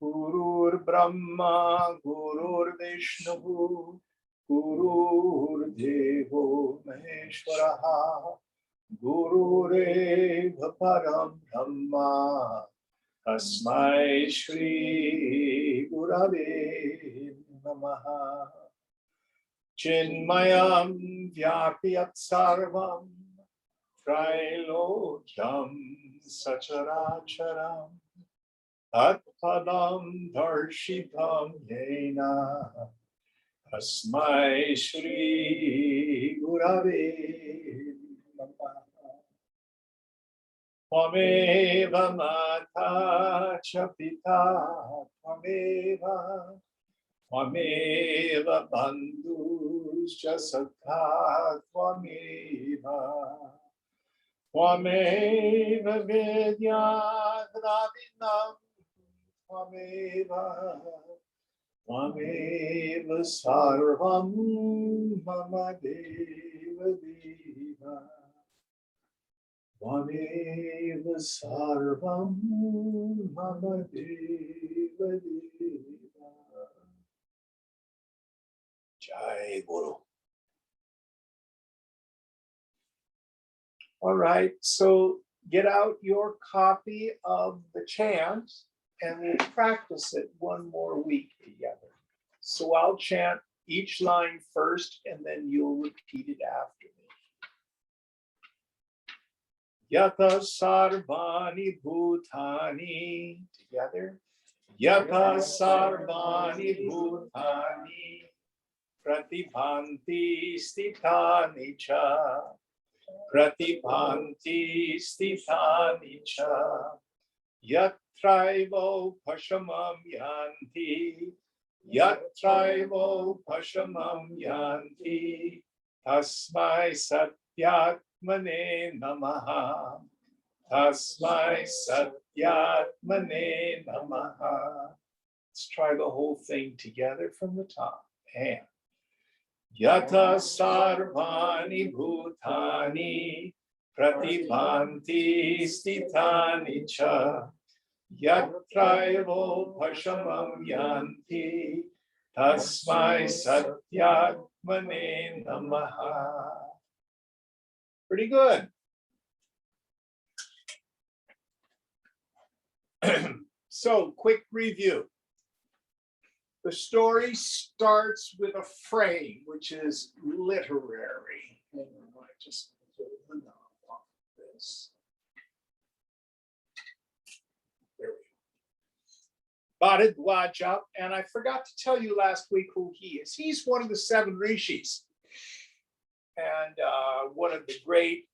Gurur Brahma, Gurur Vishnu, Gurur Devo Maheshwaraha, Gurureva Param Brahma, Tasmai Shri Gurave Namaha. Chinmayam Vyapyat Sarvam, Trilokyam Sacharacharam, Atpadam Darshitam Yena, Tasmai Shri Gurave Namaha. Tvameva Mata cha Pita, Tvameva Bandhus cha Sakha, Tvameva Vidya Dravinam, Tvameva Sarvam Mama Deva Deva, Tvameva Sarvam Mama Deva Deva. Jai Guru. All right, so get out your copy of the chant and we'll practice it one more week together. So I'll chant each line first and then you'll repeat it after me. Yata sarvani bhutani, together. Yata sarvani bhutani, pratibhanti stithani cha. Pratibhanti stithani cha, yatraivo pashamam yanti, yatraivo pashamam yanti, tasmai satyatmane namaha, tasmai satyatmane namaha. Let's try the whole thing together from the top. And Yata sarvani bhutani, pratibhanti stithani cha, yatraivo pashamam yanti, tasmai satyatmane namaha. Pretty good. So, quick review. The story starts with a frame, which is literary. I just put the knob on this. There we go. Bharadwaja, and I forgot to tell you last week who he is. He's one of the 7 rishis, and one of the great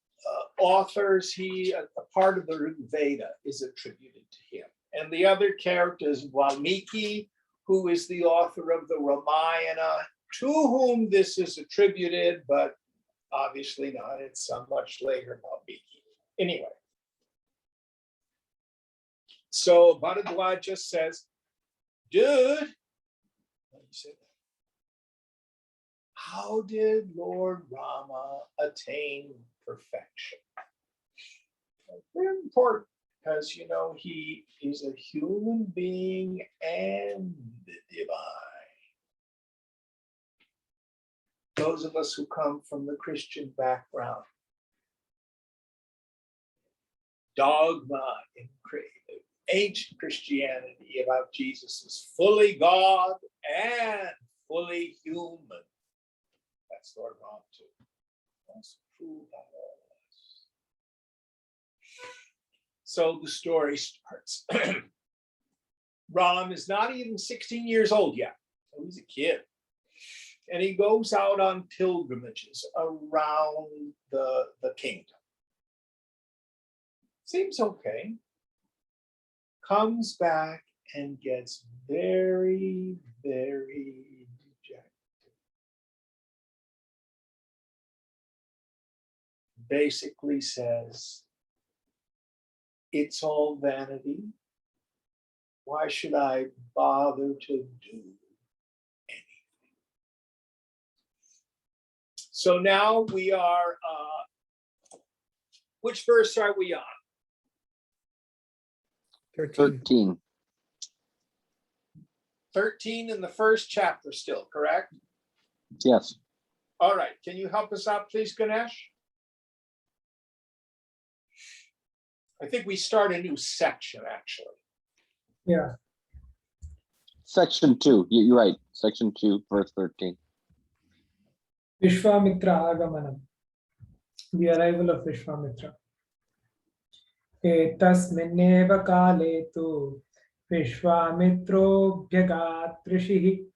authors. He, a part of the Rig Veda, is attributed to him. And the other character is Valmiki, who is the author of the Ramayana, to whom this is attributed, but obviously not. It's so much later, Valmiki. Anyway, so Bharadwaja says, dude, how did Lord Rama attain perfection? Very important. Because, you know, he is a human being and the divine. Those of us who come from the Christian background, dogma in ancient Christianity about Jesus is fully God and fully human. That's Lord Rama too. That's true about all of us. So the story starts. Ram is not even 16 years old yet. So he's a kid. and he goes out on pilgrimages around the kingdom. Seems okay. Comes back and gets very, very dejected. Basically says, it's all vanity. Why should I bother to do anything? So now we are, which verse are we on? 13. 13 in the first chapter still, correct? Yes. All right, can you help us out, please, Ganesh? I think we start a new section, actually. Yeah. Section 2. You're right. Section 2, verse 13. Vishwamitra Agamanam. The arrival of Vishwamitra. Etasminneva kale tu Vishwamitro bhyagat rishihi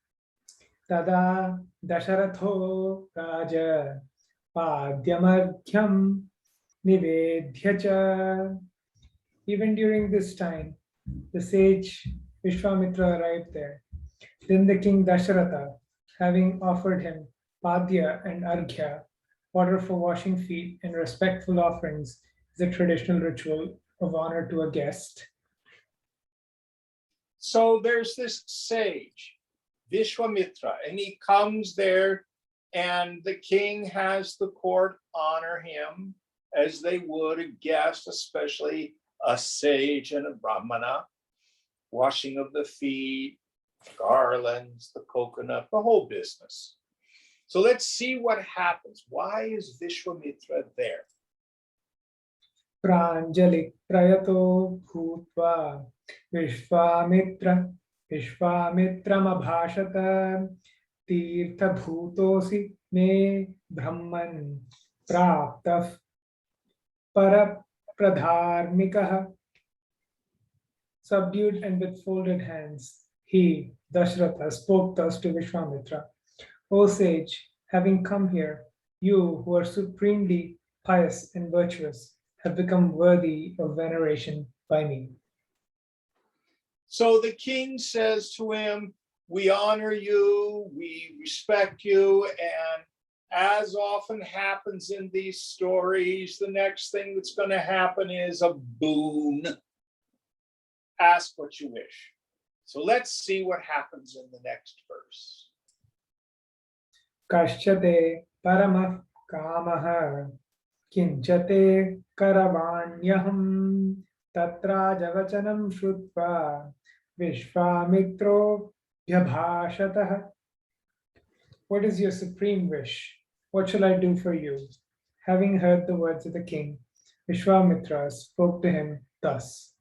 tada dasharatho raja padyamarghyam nivedhya. Even during this time, the sage Vishwamitra arrived there. Then the king Dasharatha, having offered him padya and arghya, water for washing feet, and respectful offerings, is a traditional ritual of honor to a guest. So there's this sage, Vishwamitra, and he comes there, and the king has the court honor him as they would a guest, especially a sage and a brahmana, washing of the feet, garlands, the coconut, the whole business. So let's see what happens. Why is Vishwamitra there? Pranjali prayato bhutva Vishwamitra Vishwamitram tirtha bhutosi me brahman praptah parapradharmikah. Subdued and with folded hands, he, Dashratha, spoke thus to Vishwamitra. O sage, having come here, you who are supremely pious and virtuous have become worthy of veneration by me. So the king says to him, we honor you, we respect you, and as often happens in these stories, the next thing that's going to happen is a boon. Ask what you wish. So let's see what happens in the next verse. Kashyate paramah kamaha kinchate karavanyaham tatra javachanam shrutva Vishwamitro vyabhashatah. What is your supreme wish? What shall I do for you? Having heard the words of the king, Vishwamitra spoke to him thus.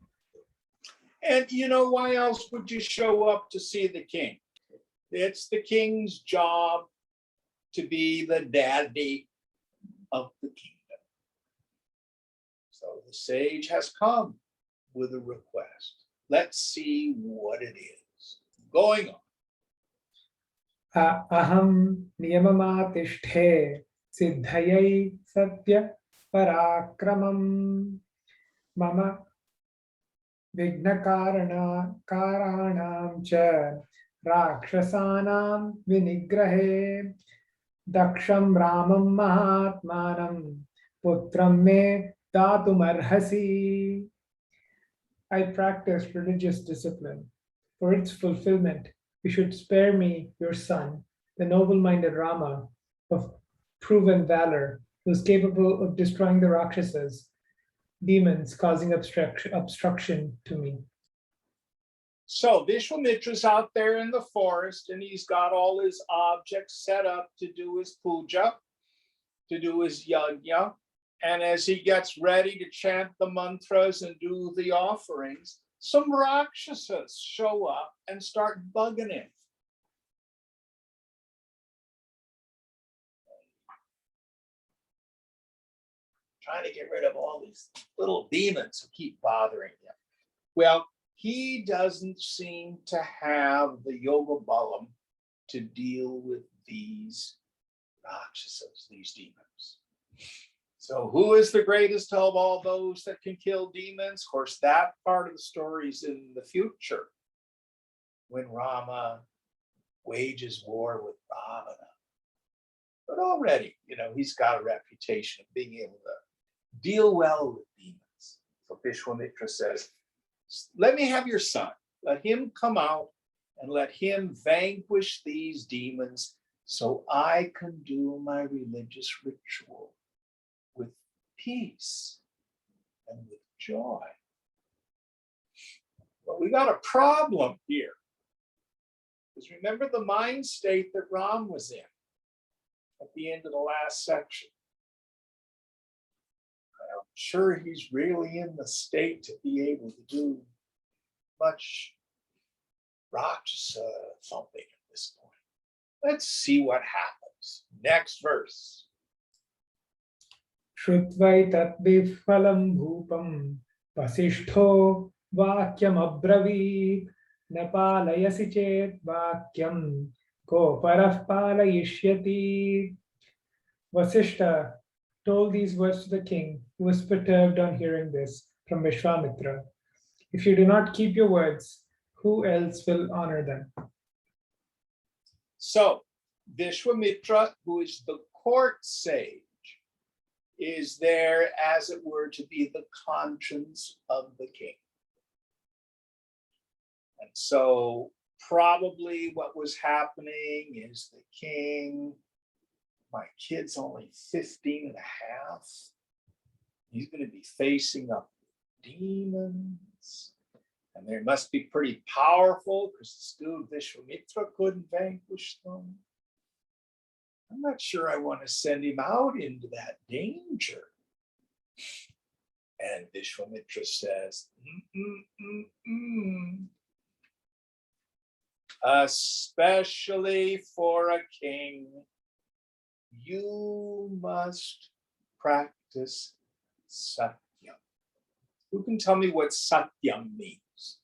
And you know, why else would you show up to see the king? It's the king's job to be the daddy of the kingdom. So the sage has come with a request. Let's see what it is. Going on. Aham niyamamatishte siddhayai satya parakramam mama Vignakaranam cha rakshasanam vinigrahe daksham ramam mahatmanam putram me datumarhasi. I practice religious discipline. For its fulfillment, you should spare me your son, the noble-minded Rama, of proven valor, who is capable of destroying the Rakshasas, demons causing obstruction to me. So Vishwamitra's out there in the forest, and he's got all his objects set up to do his puja, to do his yajna. And as he gets ready to chant the mantras and do the offerings, some Rakshasas show up and start bugging him. Trying to get rid of all these little demons who keep bothering him. Well, he doesn't seem to have the yoga balam to deal with these Rakshasas, these demons. So who is the greatest of all those that can kill demons? Of course, that part of the story is in the future when Rama wages war with Ravana. But already, he's got a reputation of being able to deal well with demons. So Vishwamitra says, let me have your son. Let him come out and let him vanquish these demons so I can do my religious ritual with peace and with joy. But we got a problem here. Because remember the mind state that Ram was in at the end of the last section. I'm sure he's really in the state to be able to do much Rakshasa thumping at this point. Let's see what happens. Next verse. Shrutvai tat biphalam bhupam vasishtho vakyam abravit napalayasi chet vakyam ko parah palayishyati. Vasishtha told these words to the king, who was perturbed on hearing this from Vishwamitra. If you do not keep your words, who else will honor them? So Vishwamitra, who is the court sage, is there, as it were, to be the conscience of the king. And so probably what was happening is the king, my kid's only 15 and a half. He's going to be facing up demons. And they must be pretty powerful because still Vishwamitra couldn't vanquish them. I'm not sure I want to send him out into that danger. And Vishwamitra says, especially for a king, you must practice satyam. Who can tell me what satyam means?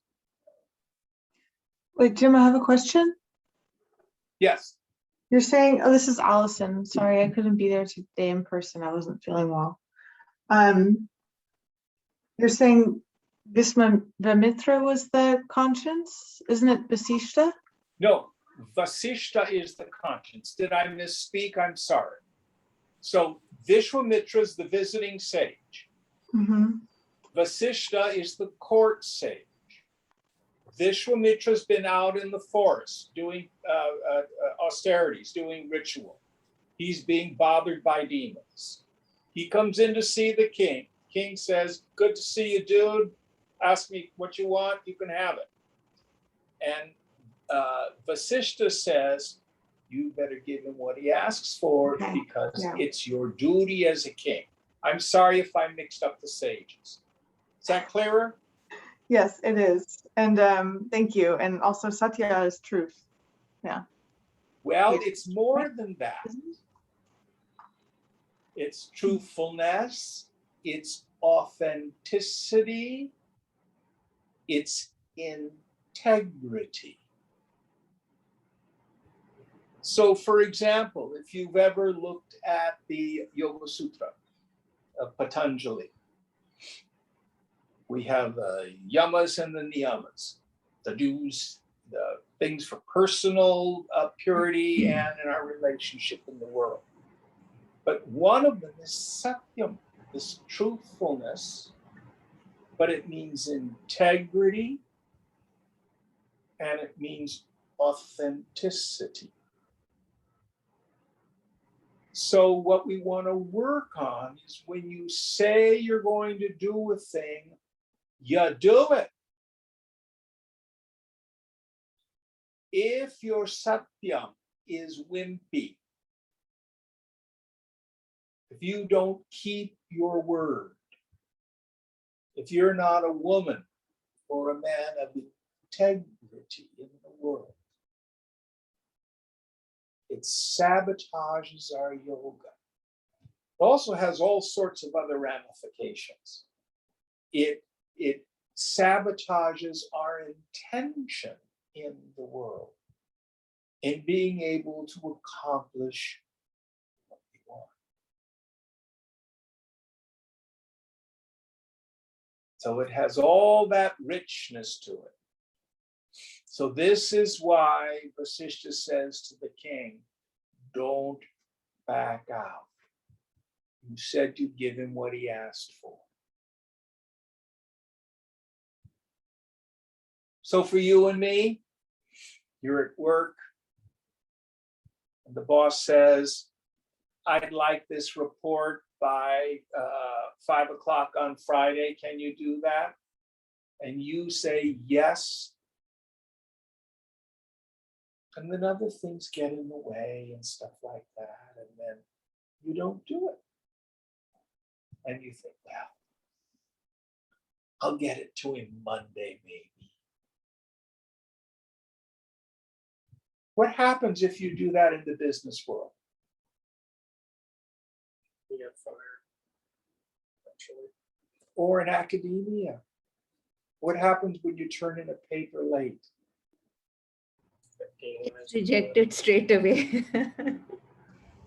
Wait, Jim, I have a question. Yes. You're saying, oh, this is Allison. Sorry, I couldn't be there today in person. I wasn't feeling well. You're saying Vishwamitra was the conscience? Isn't it Vasishtha? No, Vasishtha is the conscience. Did I misspeak? I'm sorry. So Vishwamitra is the visiting sage. Mm-hmm. Vasishtha is the court sage. Vishwamitra's been out in the forest doing austerities, doing ritual. He's being bothered by demons. He comes in to see the king. King says, good to see you, dude. Ask me what you want, you can have it. And Vasishtha says, you better give him what he asks for because it's your duty as a king. I'm sorry if I mixed up the sages. Is that clearer? Yes, it is. And thank you. And also Satya is truth. Yeah. Well, it's more than that. It's truthfulness, it's authenticity, it's integrity. So, for example, if you've ever looked at the Yoga Sutra of Patanjali, we have the yamas and the niyamas, the do's, the things for personal purity and in our relationship in the world. But one of them is satyam, this truthfulness, but it means integrity and it means authenticity. So what we want to work on is when you say you're going to do a thing, you do it. If your satyam is wimpy, if you don't keep your word, if you're not a woman or a man of integrity in the world, it sabotages our yoga. It also has all sorts of other ramifications. It sabotages our intention in the world. in being able to accomplish what we want. So it has all that richness to it. So this is why Vasishtha says to the king, don't back out. You said you'd give him what he asked for. So for you and me, you're at work, and the boss says, I'd like this report by 5 o'clock on Friday. Can you do that? And you say yes. And then other things get in the way and stuff like that. And then you don't do it. And you think, well, I'll get it to him Monday, maybe. What happens if you do that in the business world? You get fired, eventually. Or in academia. What happens when you turn in a paper late? It's rejected straight away.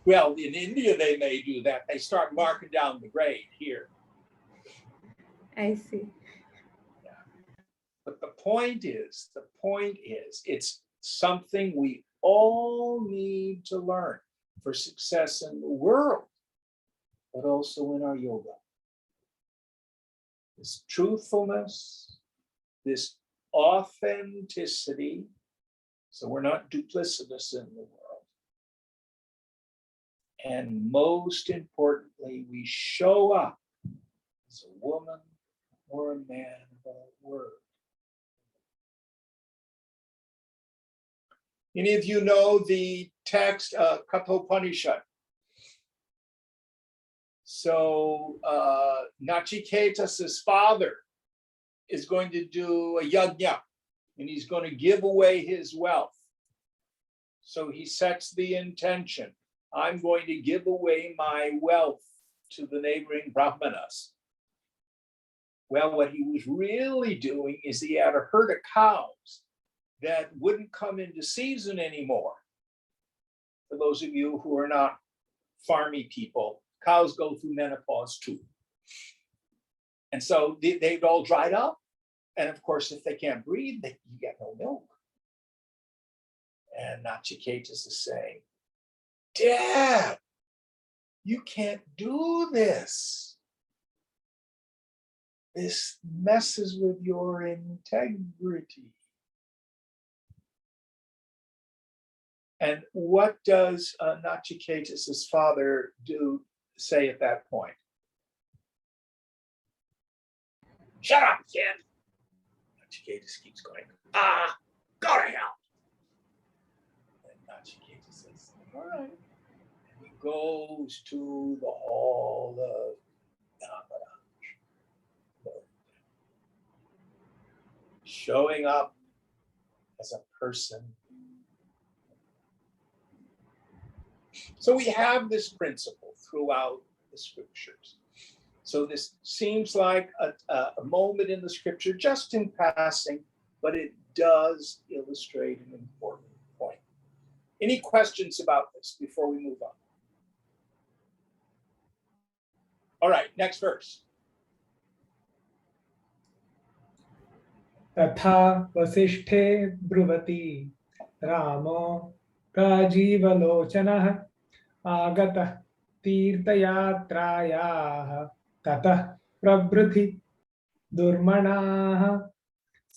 Well, in India, they may do that. They start marking down the grade here. I see. But the point is, it's something we all need to learn for success in the world, but also in our yoga. This truthfulness, this authenticity, so we're not duplicitous in the world. And most importantly, we show up as a woman or a man of our word. Any of you know the text, Kathopanishad? So Nachiketas's father is going to do a yajna, and he's going to give away his wealth. So he sets the intention, I'm going to give away my wealth to the neighboring brahmanas. Well, what he was really doing is he had a herd of cows that wouldn't come into season anymore. For those of you who are not farmy people, cows go through menopause too. And so they'd all dried up. And of course, if they can't breed, you get no milk. And Nachiketas is saying, Dad, you can't do this. This messes with your integrity. And what does Nachiketas' father say at that point? Shut up, kid. Nachiketas keeps going, go to hell. And Nachiketas says, all right. And he goes to the hall of Yamaraj, showing up as a person. So we have this principle throughout the scriptures. So this seems like a moment in the scripture just in passing, but it does illustrate an important point. Any questions about this before we move on? All right, next verse. तथा वसिष्ठे ब्रुवति रामो राजीवलोचनः आगतः तीर्थयात्रायाः ततः प्रभृति दुर्मणाः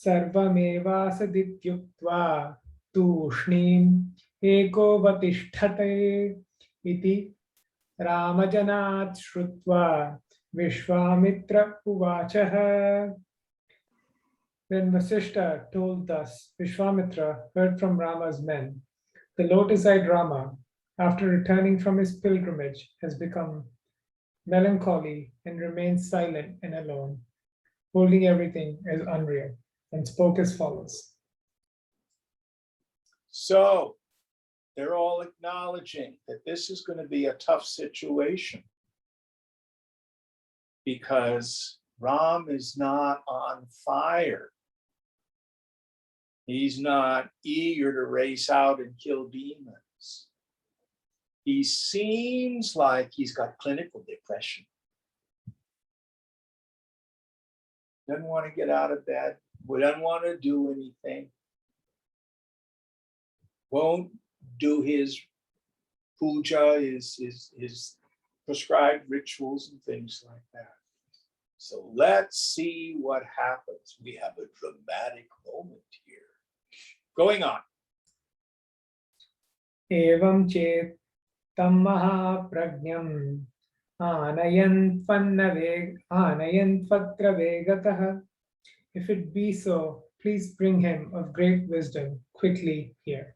सर्वमेवासदित्युक्त्वा तूष्णीम् एकोपतिष्ठते इति रामजनात् श्रुत्वा Vishwamitra उवाचः. When Vasishtha told thus, Vishwamitra heard from Rama's men. The lotus-eyed Rama, after returning from his pilgrimage, has become melancholy and remains silent and alone, holding everything as unreal, and spoke as follows. So they're all acknowledging that this is going to be a tough situation because Ram is not on fire. He's not eager to race out and kill demons. He seems like he's got clinical depression. Doesn't want to get out of bed. Doesn't want to do anything. Won't do his puja, his prescribed rituals and things like that. So let's see what happens. We have a dramatic moment here. Going on. Evam chet tam mahaprajnam anayant patra vegatah. If it be so, please bring him of great wisdom quickly here.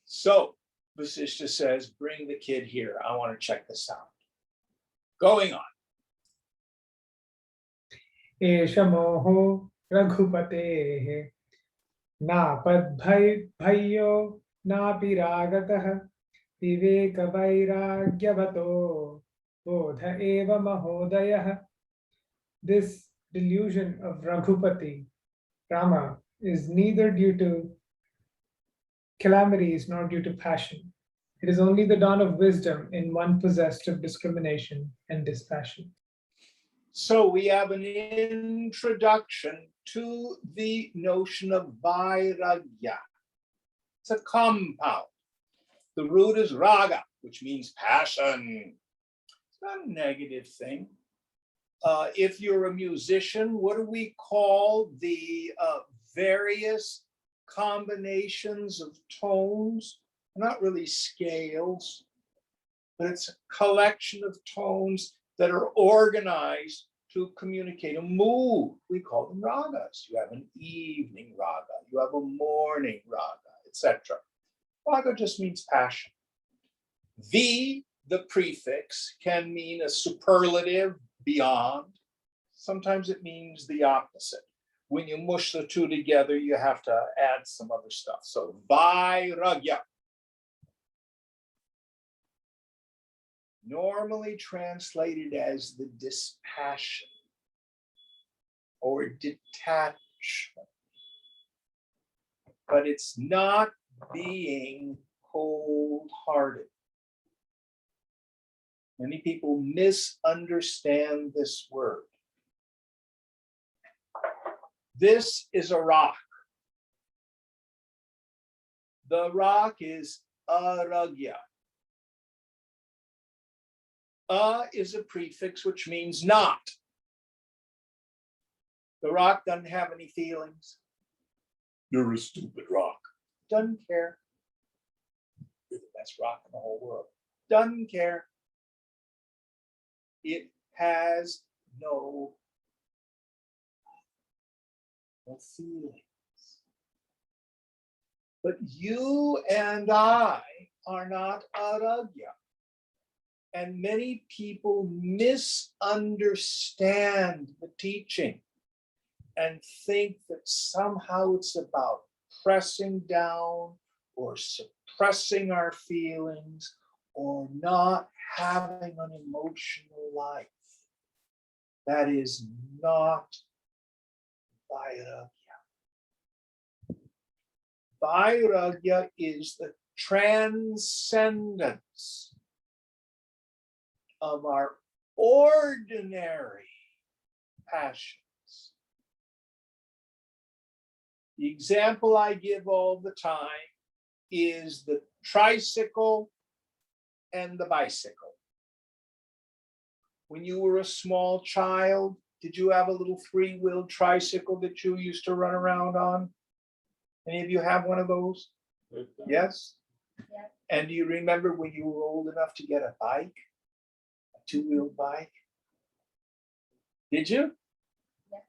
So Vasishtha says, bring the kid here. I want to check this out. Going on. Esha moho raghupate na padbhayo na piragatah viveka vairagyavato bodha eva mahodayah. This delusion of Raghupati, Rama, is neither due to calamities nor due to passion. It is only the dawn of wisdom in one possessed of discrimination and dispassion. So we have an introduction to the notion of vairagya. It's a compound. The root is raga, which means passion. It's not a negative thing. If you're a musician, what do we call the various combinations of tones? Not really scales, but it's a collection of tones that are organized to communicate a mood. We call them ragas. You have an evening raga, you have a morning raga, etc. Raga just means passion. The prefix, can mean a superlative, beyond. Sometimes it means the opposite. When you mush the two together, you have to add some other stuff. So vairagya. Normally translated as the dispassion or detachment. But it's not being cold-hearted. Many people misunderstand this word. This is a rock. The rock is aragya. Is a prefix which means not. The rock doesn't have any feelings. You're a stupid rock. Doesn't care. You're the best rock in the whole world. Doesn't care. It has no feelings. But you and I are not aragya. And many people misunderstand the teaching and think that somehow it's about pressing down or suppressing our feelings or not having an emotional life. That is not vairagya. Vairagya is the transcendence of our ordinary passions. The example I give all the time is the tricycle and the bicycle. When you were a small child, did you have a little three-wheeled tricycle that you used to run around on? Any of you have one of those? Yes? Yeah. And do you remember when you were old enough to get a bike? Two-wheeled bike? Did you? Yeah.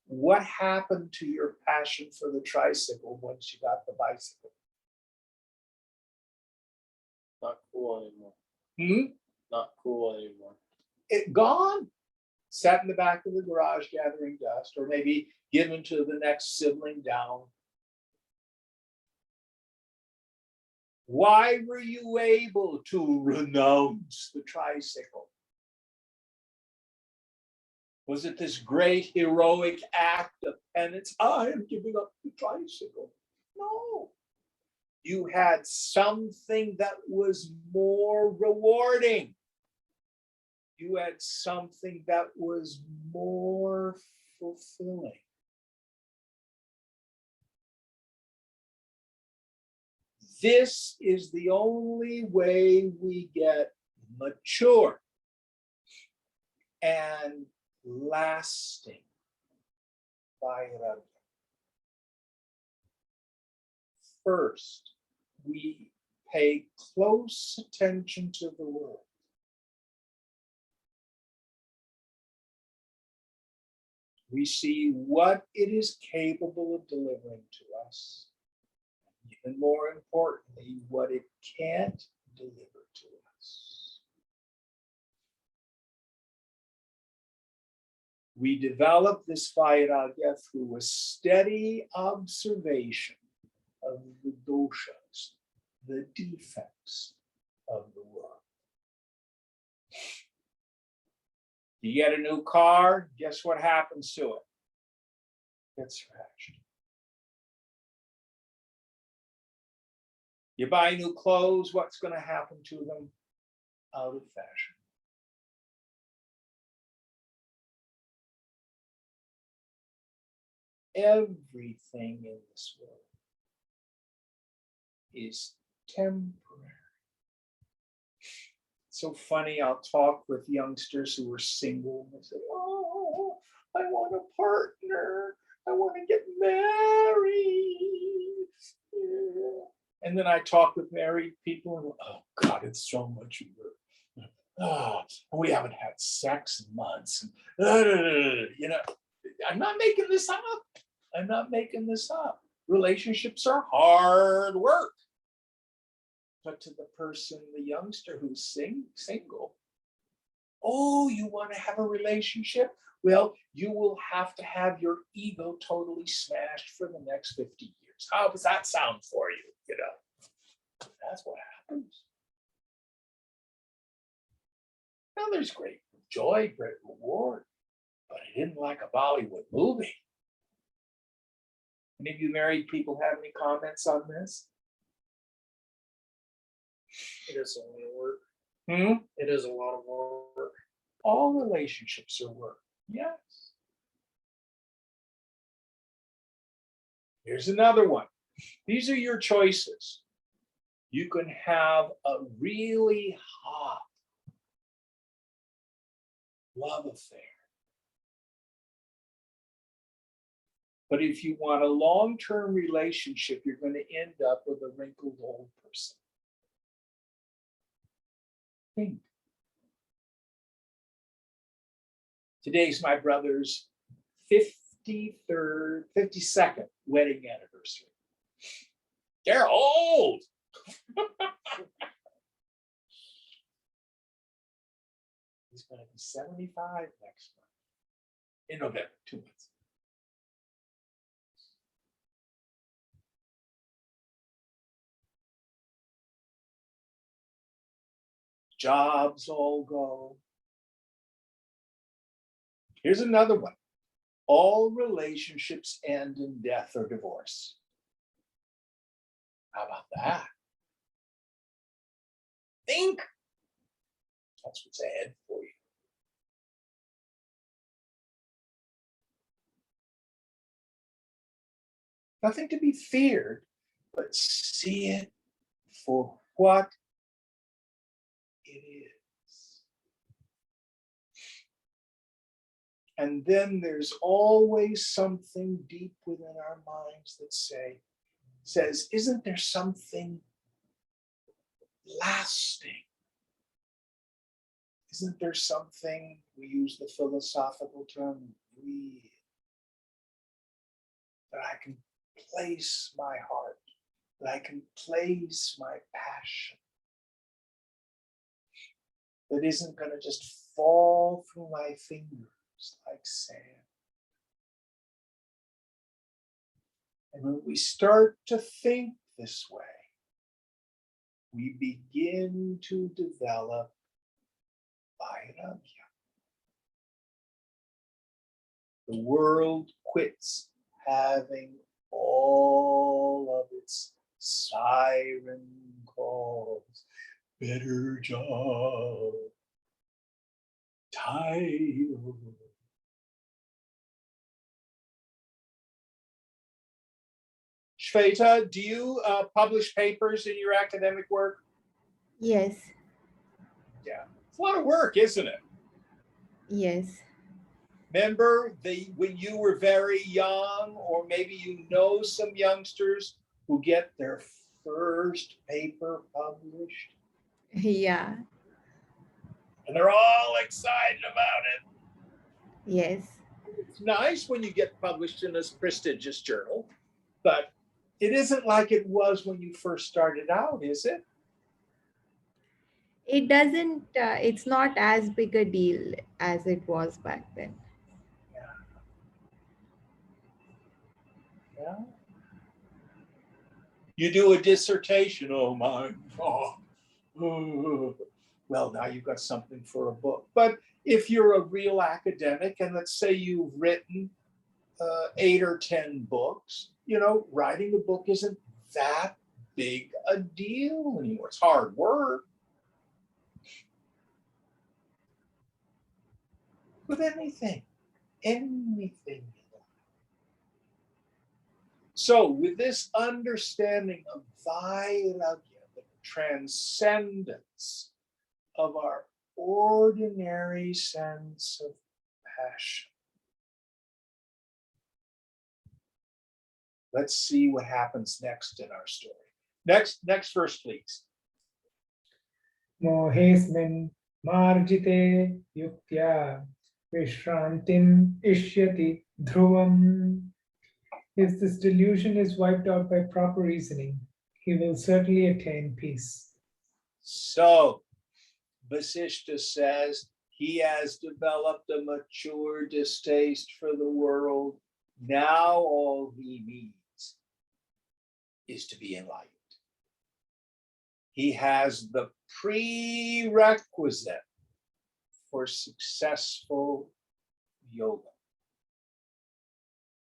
What happened to your passion for the tricycle once you got the bicycle? Not cool anymore. Not cool anymore. It gone. Sat in the back of the garage gathering dust, or maybe given to the next sibling down. Why were you able to renounce the tricycle? Was it this great heroic act of penance? I am giving up the tricycle. No. You had something that was more rewarding. You had something that was more fulfilling. This is the only way we get mature and lasting vairagya. First, we pay close attention to the world. We see what it is capable of delivering to us. Even more importantly, what it can't deliver to us. We develop this vairagya through a steady observation of the doshas, the defects of the world. You get a new car, guess what happens to it? Gets scratched. You buy new clothes, what's going to happen to them? Out of fashion. Everything in this world is temporary. So funny, I'll talk with youngsters who are single and they say, oh, I want a partner. I want to get married. Yeah. And then I talk with married people and, oh God, it's so much work. Oh, we haven't had sex in months. You know, I'm not making this up. I'm not making this up. Relationships are hard work. But to the person, the youngster who's single, oh, you want to have a relationship? Well, you will have to have your ego totally smashed for the next 50 years. How does that sound for you? You know, that's what happens. Now, there's great joy, great reward, but I didn't like a Bollywood movie. Any of you married people have any comments on this? It is a lot of work. It is a lot of work. All relationships are work. Yes. Here's another one. These are your choices. You can have a really hot love affair. But if you want a long-term relationship, you're going to end up with a wrinkled old person. Think. Today's my brother's 52nd wedding anniversary. They're old. He's going to be 75 next month. In November, 2 months. Jobs all go. Here's another one. All relationships end in death or divorce. How about that? Think. That's what's ahead for you. Nothing to be feared, but see it for what it is. And then there's always something deep within our minds that says, isn't there something lasting? Isn't there something, we use the philosophical term, real, that I can place my heart, that I can place my passion, that isn't going to just fall through my fingers like sand. And when we start to think this way, we begin to develop vairagya. the world quits having all of its siren calls. Better job, title. Shweta, do you publish papers in your academic work? Yes. Yeah, it's a lot of work, isn't it? Yes. Remember when you were very young, or maybe you know some youngsters who get their first paper published, Yeah. and they're all excited about it. Yes. It's nice when you get published in a prestigious journal, but it isn't like it was when you first started out, is it? It doesn't, it's not as big a deal as it was back then. Yeah. You do a dissertation, oh my God. Well, now you've got something for a book. But if you're a real academic, and let's say you've written 8 or 10 books, you know, writing a book isn't that big a deal anymore. It's hard work. With anything. So with this understanding of vairagya, the transcendence of our ordinary sense of passion, let's see what happens next in our story. Next verse, please. Mohesmin marjite yuktya vishrantim ishyati dhruvam. If this delusion is wiped out by proper reasoning, he will certainly attain peace. So, Vasishtha says he has developed a mature distaste for the world. Now all he needs is to be enlightened. He has the prerequisite for successful yoga.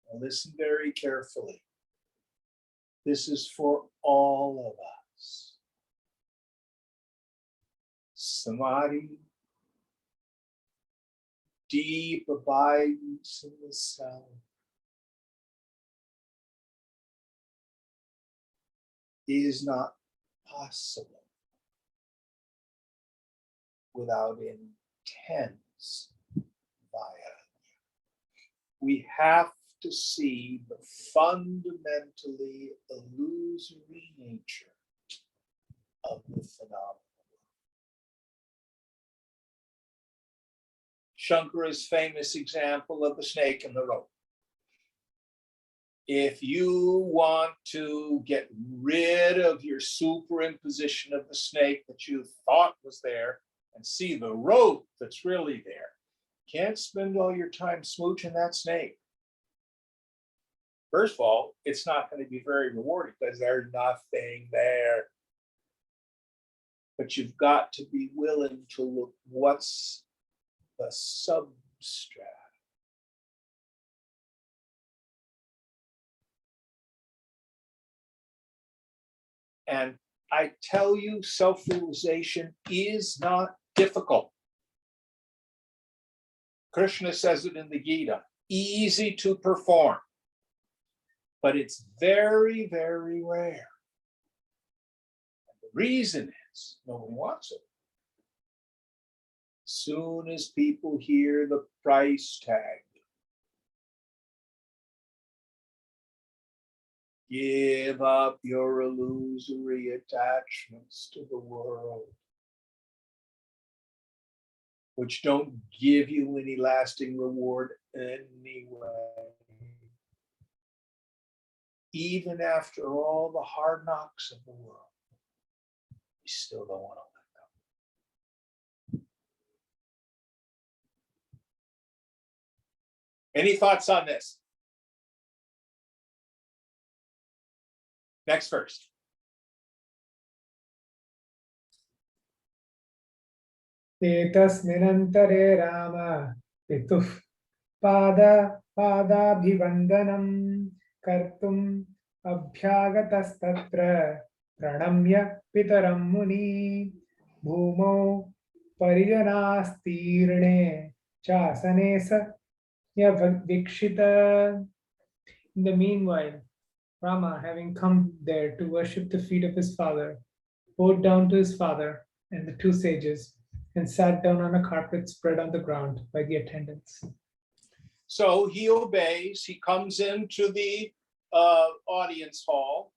Now listen very carefully. This is for all of us. Samadhi, deep abidance in the self, is not possible without intense vairagya. We have to see the fundamentally illusory nature of the phenomenon. Shankara's famous example of the snake and the rope. If you want to get rid of your superimposition of the snake that you thought was there and see the rope that's really there, can't spend all your time smooching that snake. First of all, it's not going to be very rewarding because there's nothing there. But you've got to be willing to look what's the substrate. And I tell you, self-realization is not difficult. Krishna says it in the Gita, easy to perform, but it's very, very rare. And the reason is nobody wants it. As soon as people hear the price tag, give up your illusory attachments to the world, which don't give you any lasting reward anyway. Even after all the hard knocks of the world, you still don't want to let go. Any thoughts on this? Next verse. Etasminantare Rama pituh pada पादाभिवन्दनं कर्तुम् अभ्यागतस्तत्र प्रणम्य पितरं मुनि भूमौ परिजनास्तीर्णे चासने स न्यवीक्षित. In the meanwhile, Rama, having come there to worship the feet of his father, bowed down to his father and the two sages and sat down on a carpet spread on the ground by the attendants. So he obeys. He comes into the audience hall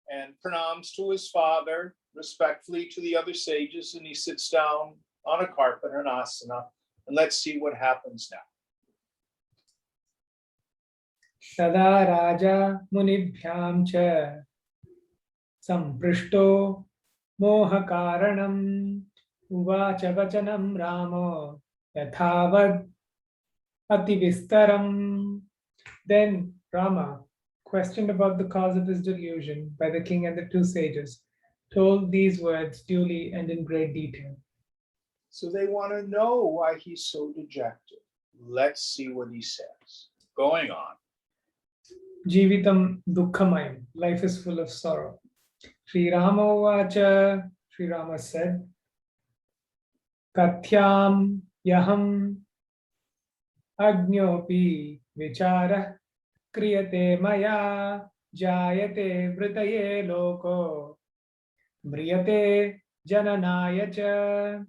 and pranams to his father, respectfully to the other sages, and he sits down on a carpet, an asana, and let's see what happens now. Tada Raja Munibhyam cha Samprishto Mohakaranam Uvacha Vachanam Ramo Yathavad Ativistaram. Then Rama, questioned about the cause of his delusion by the king and the two sages, told these words duly and in great detail. So they want to know why he's so dejected. Let's see what he says. Going on. Jivitam dukkhamayam, life is full of sorrow. Sri Rama Vacha, Sri Rama said, Kathyam yaham agnyopi vichara kriyate maya jayate vritaye loko mriyate jananaya cha.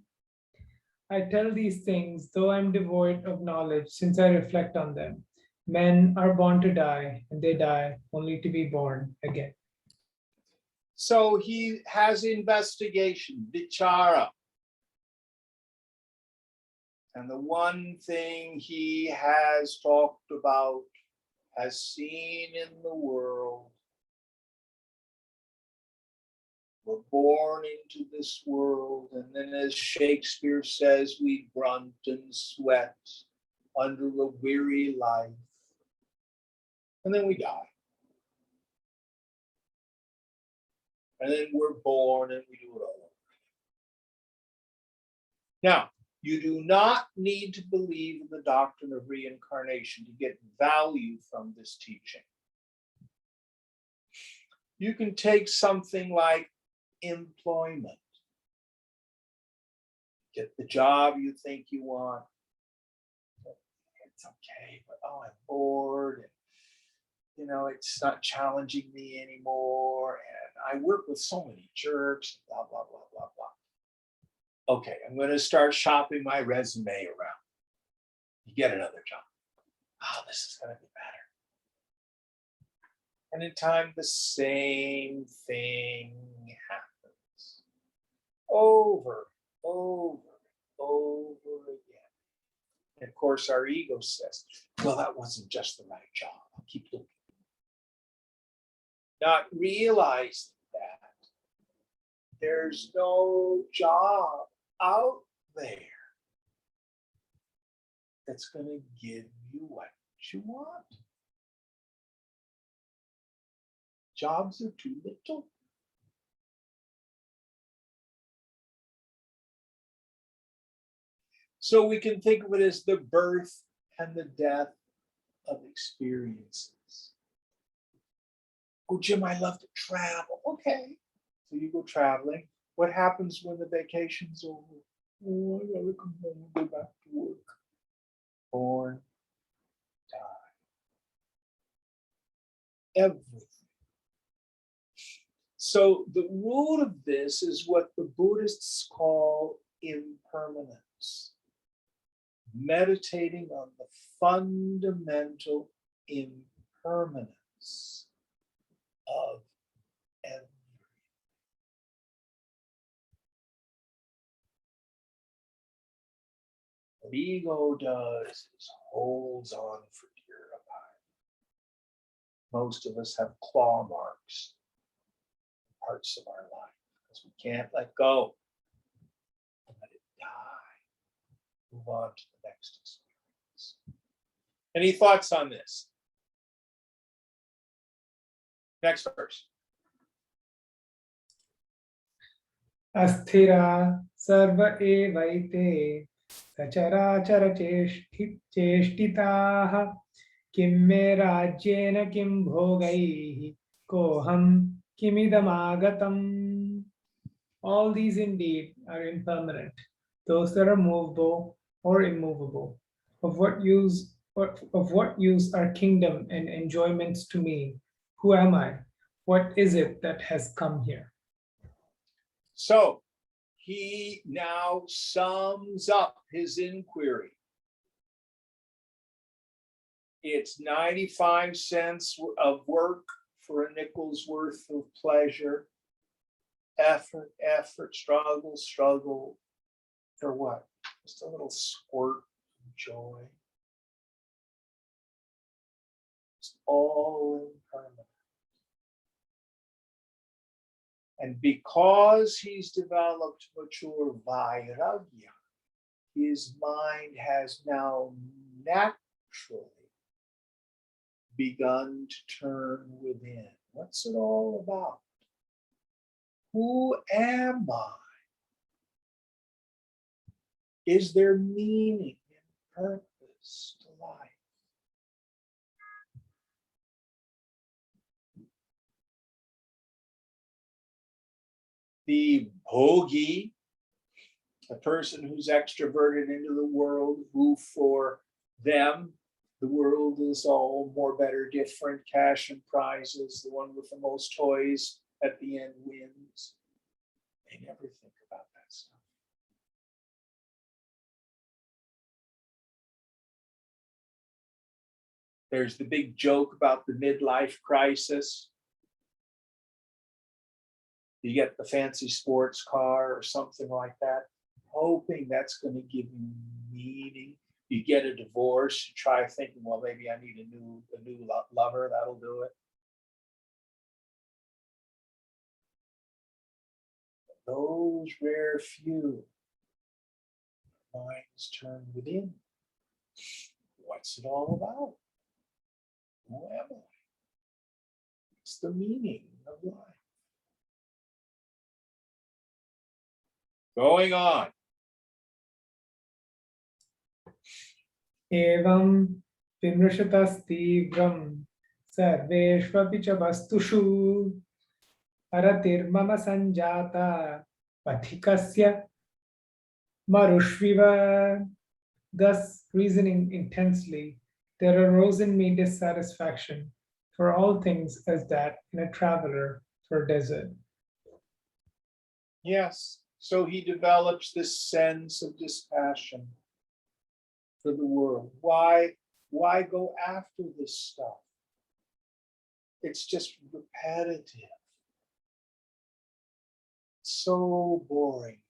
I tell these things, though I am devoid of knowledge, since I reflect on them. Men are born to die, and they die only to be born again. So he has investigation, vichara. And the one thing he has talked about, has seen in the world, we're born into this world, and then as Shakespeare says, we grunt and sweat under a weary life, and then we die. And then we're born and we do it all over. Now, you do not need to believe in the doctrine of reincarnation to get value from this teaching. You can take something like employment. Get the job you think you want. It's okay, but oh, I'm bored. And, you know, it's not challenging me anymore. And I work with so many jerks, blah, blah, blah, blah, blah. Okay, I'm going to start shopping my resume around. You get another job. Oh, this is going to be better. And in time, the same thing happens. Over, over, over again. And of course, our ego says, well, that wasn't just the right job. I'll keep looking. Not realizing that there's no job out there that's going to give you what you want. Jobs are too little. So we can think of it as the birth and the death of experiences. Oh, Jim, I love to travel. Okay. So you go traveling. What happens when the vacation's over? Oh, I gotta come home and go back to work. Born, die. Everything. So the root of this is what the Buddhists call impermanence. Meditating on the fundamental impermanence of everything. What ego does is holds on for dear life. Most of us have claw marks in parts of our life because we can't let go. Let it die. Move on to the next experience. Any thoughts on this? Next verse. Asthira sarva evaite Sacharaachara cheshtitaha kim me rajyena kim bhogaihi koham kimidamagatam. All these indeed are impermanent, those that are movable or immovable. Of what use are kingdom and enjoyments to me? Who am I? What is it that has come here? So he now sums up his inquiry. It's 95 cents of work for a nickel's worth of pleasure. Effort, struggle. For what? Just a little squirt of joy. It's all impermanent. And because he's developed mature vairagya, his mind has now naturally begun to turn within. What's it all about? Who am I? Is there meaning and purpose to life? The bhogi, a person who's extroverted into the world, who for them, the world is all more, better, different, cash and prizes, the one with the most toys at the end wins. They never think about that stuff. There's the big joke about the midlife crisis. You get the fancy sports car or something like that, hoping that's going to give you meaning. You get a divorce, you try thinking, well, maybe I need a new lover, that'll do it. Those rare few minds turn within. What's it all about? Who am I? What's the meaning of life? Going on. Evam vimrishatastivram sarveshvapi cha vastushu aratir mama sanjata pathikasya marushviva. Thus, reasoning intensely, there arose in me dissatisfaction for all things as that in a traveler for a desert. Yes, so he develops this sense of dispassion for the world. Why go after this stuff? It's just repetitive. It's so boring.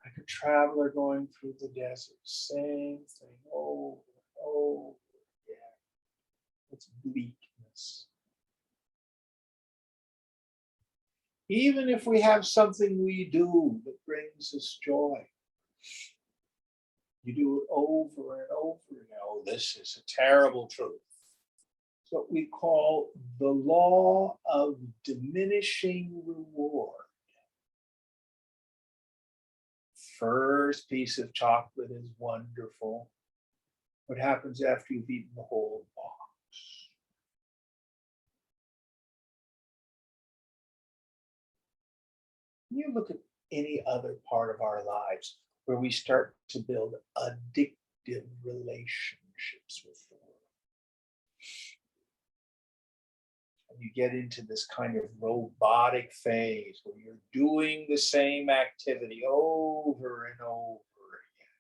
Like a traveler going through the desert, same thing over and over again. It's bleakness. Even if we have something we do that brings us joy, you do it over and over again. Oh, this is a terrible truth. It's what we call the law of diminishing reward. First piece of chocolate is wonderful. What happens after you've eaten the whole box? You look at any other part of our lives where we start to build addictive relationships with the world. And you get into this kind of robotic phase where you're doing the same activity over and over again.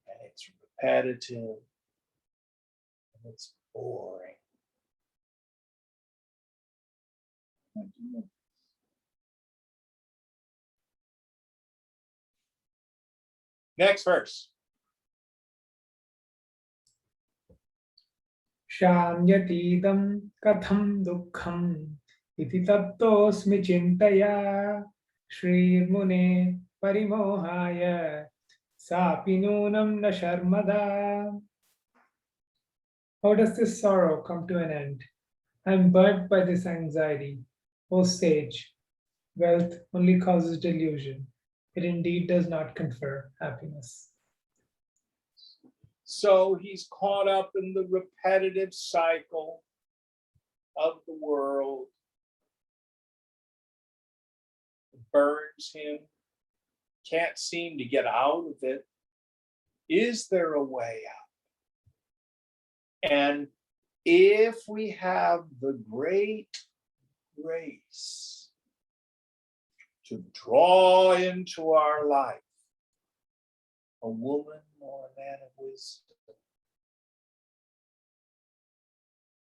And it's repetitive and it's boring. Next verse. Shamyatidam katham dukkham iti tattosmi chintaya Shri Mune parimohaya sapi nunam na sharmada. How does this sorrow come to an end? I am burnt by this anxiety. O sage, wealth only causes delusion. It indeed does not confer happiness. So he's caught up in the repetitive cycle of the world. It burns him, can't seem to get out of it. Is there a way out? And if we have the great grace to draw into our life a woman or a man of wisdom,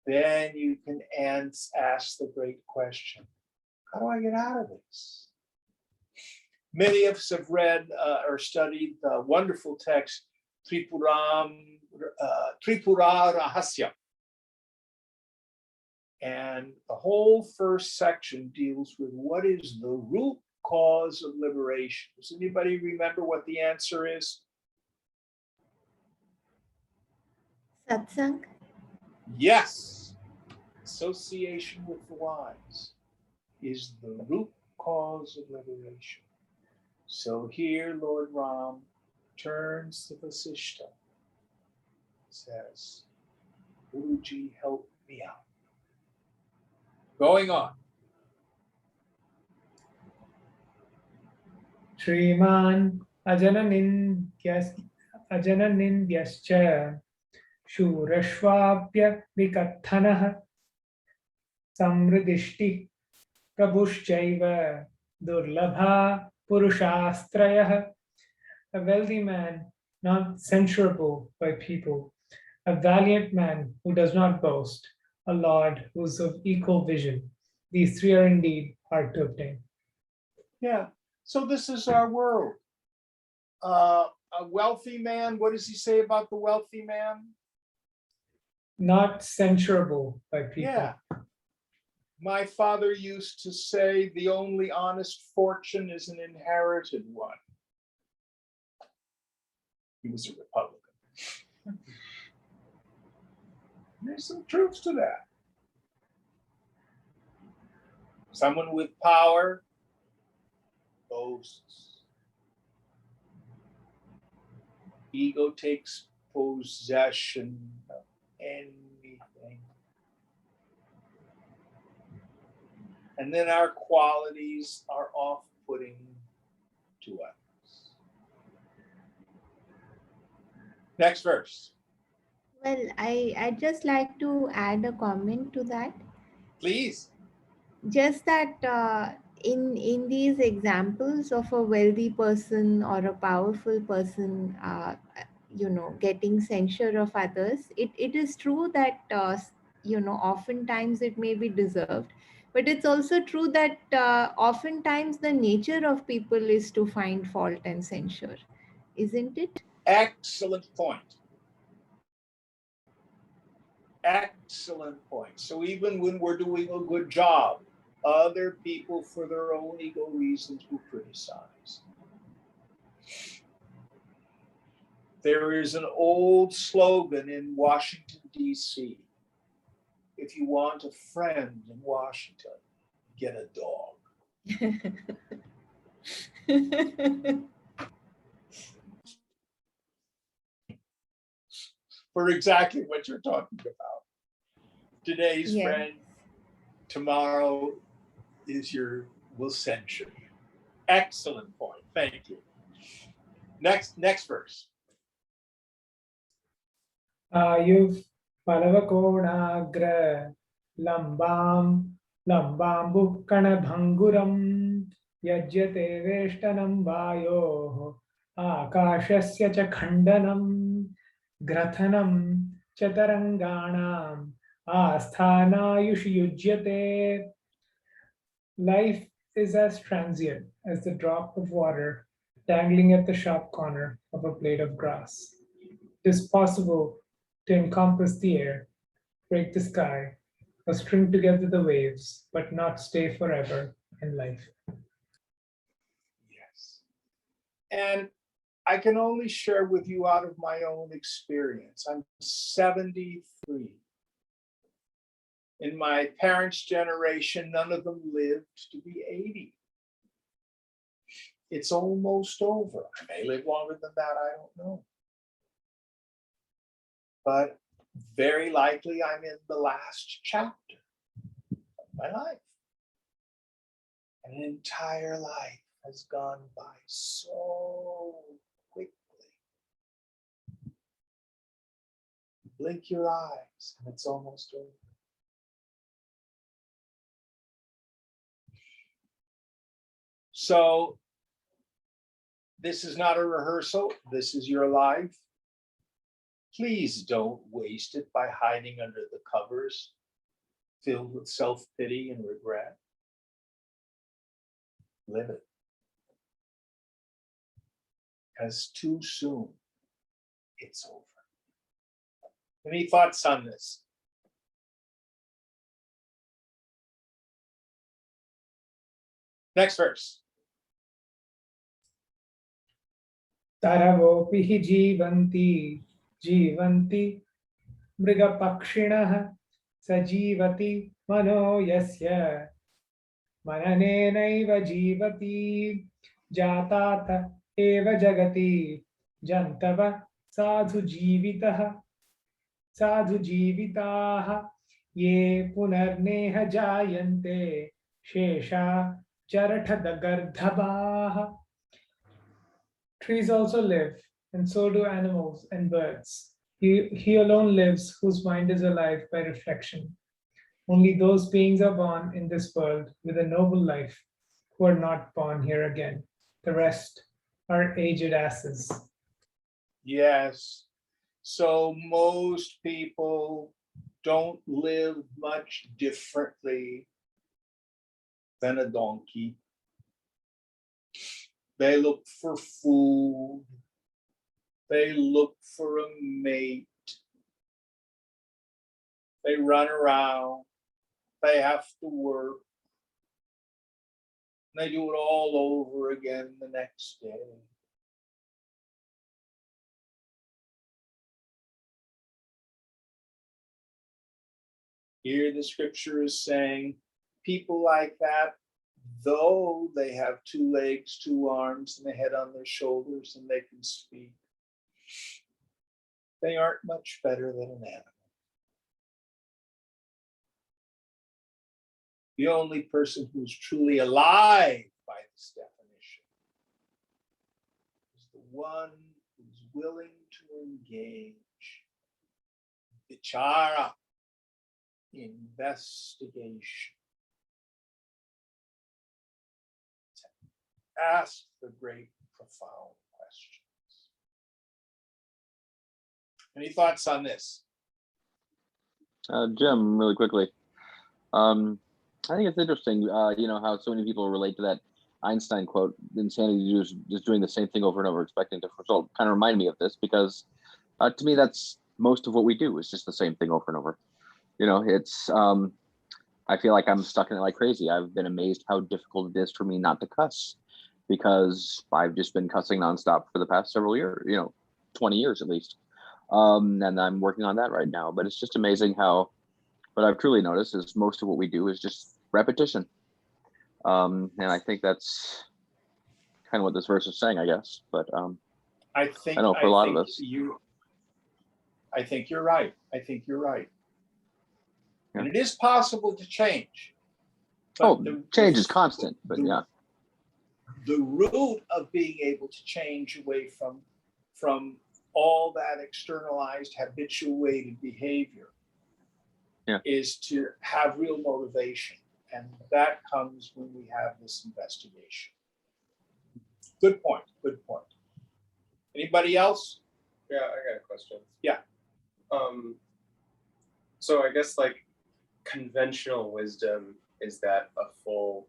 then you can ask the great question, how do I get out of this? Many of us have read or studied the wonderful text, Tripura Rahasya. And the whole first section deals with what is the root cause of liberation. Does anybody remember what the answer is? Satsang. Yes. Association with the wise is the root cause of liberation. So here Lord Ram turns to Vasishtha, says, Guruji, help me out. Going on. Shriman ajananindhyascha shurashvapya vikatthanaha samridishti prabhushchaiva durlabha purushastrayah. A wealthy man, not censurable by people, a valiant man who does not boast, a lord who is of equal vision. These three are indeed hard to obtain. Yeah. So this is our world. A wealthy man, what does he say about the wealthy man? Not censurable by people. Yeah. My father used to say the only honest fortune is an inherited one. He was a Republican. There's some truth to that. Someone with power boasts. Ego takes possession of anything. And then our qualities are off-putting to us. Next verse. Well, I'd just like to add a comment to that. Please. Just that in these examples of a wealthy person or a powerful person, getting censure of others, it is true that, oftentimes it may be deserved. But it's also true that oftentimes the nature of people is to find fault and censure, isn't it? Excellent point. Excellent point. So even when we're doing a good job, other people, for their own ego reasons, will criticize. There is an old slogan in Washington, D.C. If you want a friend in Washington, get a dog. For exactly what you're talking about. Today's Yes. friend, tomorrow will censure you. Excellent point. Thank you. Next verse. You've Palavakonagra Lambambu Kanabhanguram Yajyate Veshtanam Vayo Akashasya cha Khandanam Grathanam Chataranganam Asthana Yushiyujyate. Life is as transient as the drop of water dangling at the sharp corner of a blade of grass. It is possible to encompass the air, break the sky, or string together the waves, but not stay forever in life. Yes. And I can only share with you out of my own experience. I'm 73. In my parents' generation, none of them lived to be 80. it's almost over. I may live longer than that, I don't know. But very likely I'm in the last chapter of my life. An entire life has gone by so quickly. Blink your eyes and it's almost over. So this is not a rehearsal. This is your life. Please don't waste it by hiding under the covers filled with self-pity and regret. Live it. Because too soon, it's over. Any thoughts on this? Next verse. तरवोऽपि हि जीवन्ति मृगपक्षिणः स जीवति मनो यस्य मननेनैव जीवति जातात एव जगति जन्तव साधु जीविताः ये पुनर्नेह जायन्ते शेषा जरठदगर्धबाः. Trees also live, and so do animals and birds. He alone lives whose mind is alive by reflection. Only those beings are born in this world with a noble life who are not born here again. The rest are aged asses. Yes. So most people don't live much differently than a donkey. They look for food. They look for a mate. They run around. They have to work. They do it all over again the next day. Here the scripture is saying people like that, though they have 2 legs, 2 arms, and a head on their shoulders, and they can speak, they aren't much better than an animal. The only person who's truly alive by this definition is the one who's willing to engage vichara, investigation, to ask the great profound questions. Any thoughts on this? Jim, really quickly. I think it's interesting, how so many people relate to that Einstein quote, insanity is just doing the same thing over and over, expecting different result. Kind of remind me of this because to me, that's most of what we do is just the same thing over and over. It's, I feel like I'm stuck in it like crazy. I've been amazed how difficult it is for me not to cuss because I've just been cussing nonstop for the past several years, 20 years at least. And I'm working on that right now, but it's just amazing how, what I've truly noticed is most of what we do is just repetition. And I think that's kind of what this verse is saying, I guess. But I think I know for a lot of us. I think you're right. I think you're right. Yeah. And it is possible to change. Change is constant, but yeah. The root of being able to change away from all that externalized habituated behavior is to have real motivation. And that comes when we have this investigation. Good point. Good point. Anybody else? Yeah, I got a question. Yeah. So I guess like conventional wisdom is that a full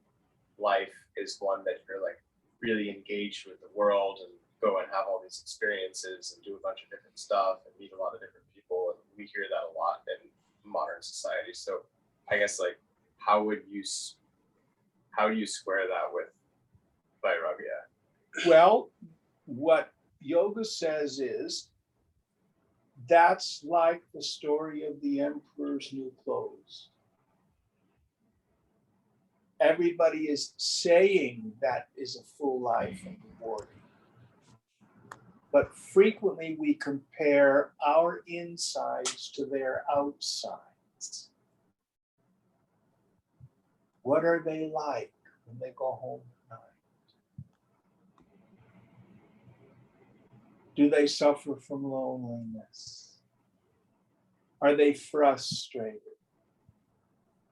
life is one that you're like really engaged with the world and go and have all these experiences and do a bunch of different stuff and meet a lot of different people. And we hear that a lot in modern society. So I guess like how do you square that with Vairagya? Well, what yoga says is that's like the story of the emperor's new clothes. Everybody is saying that is a full life and rewarding. But frequently we compare our insides to their outsides. What are they like when they go home at night? Do they suffer from loneliness? Are they frustrated?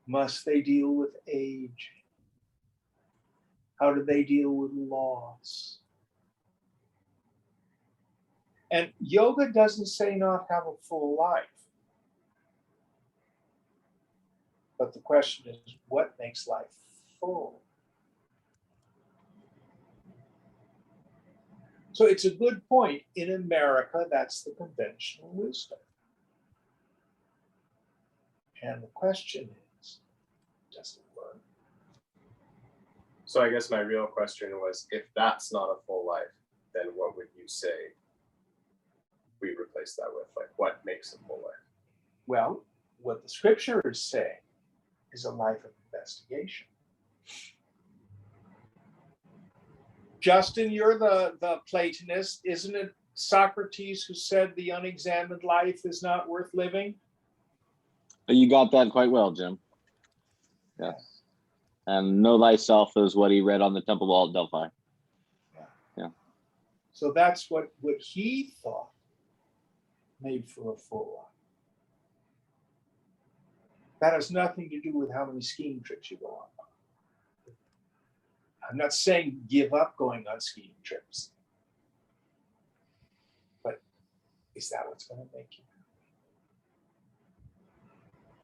Must they deal with age? How do they deal with loss? And yoga doesn't say not have a full life. But the question is, what makes life full? So it's a good point. In America, that's the conventional wisdom. And the question is, does it work? So I guess my real question was, if that's not a full life, then what would you say we replace that with? Like, what makes a full life? Well, what the scripture is saying is a life of investigation. Justin, you're the Platonist. Isn't it Socrates who said the unexamined life is not worth living? You got that quite well, Jim. Yes. And know thyself is what he read on the temple wall at Delphi. Yeah. So that's what he thought made for a full life. That has nothing to do with how many skiing trips you go on. I'm not saying give up going on skiing trips. But is that what's going to make you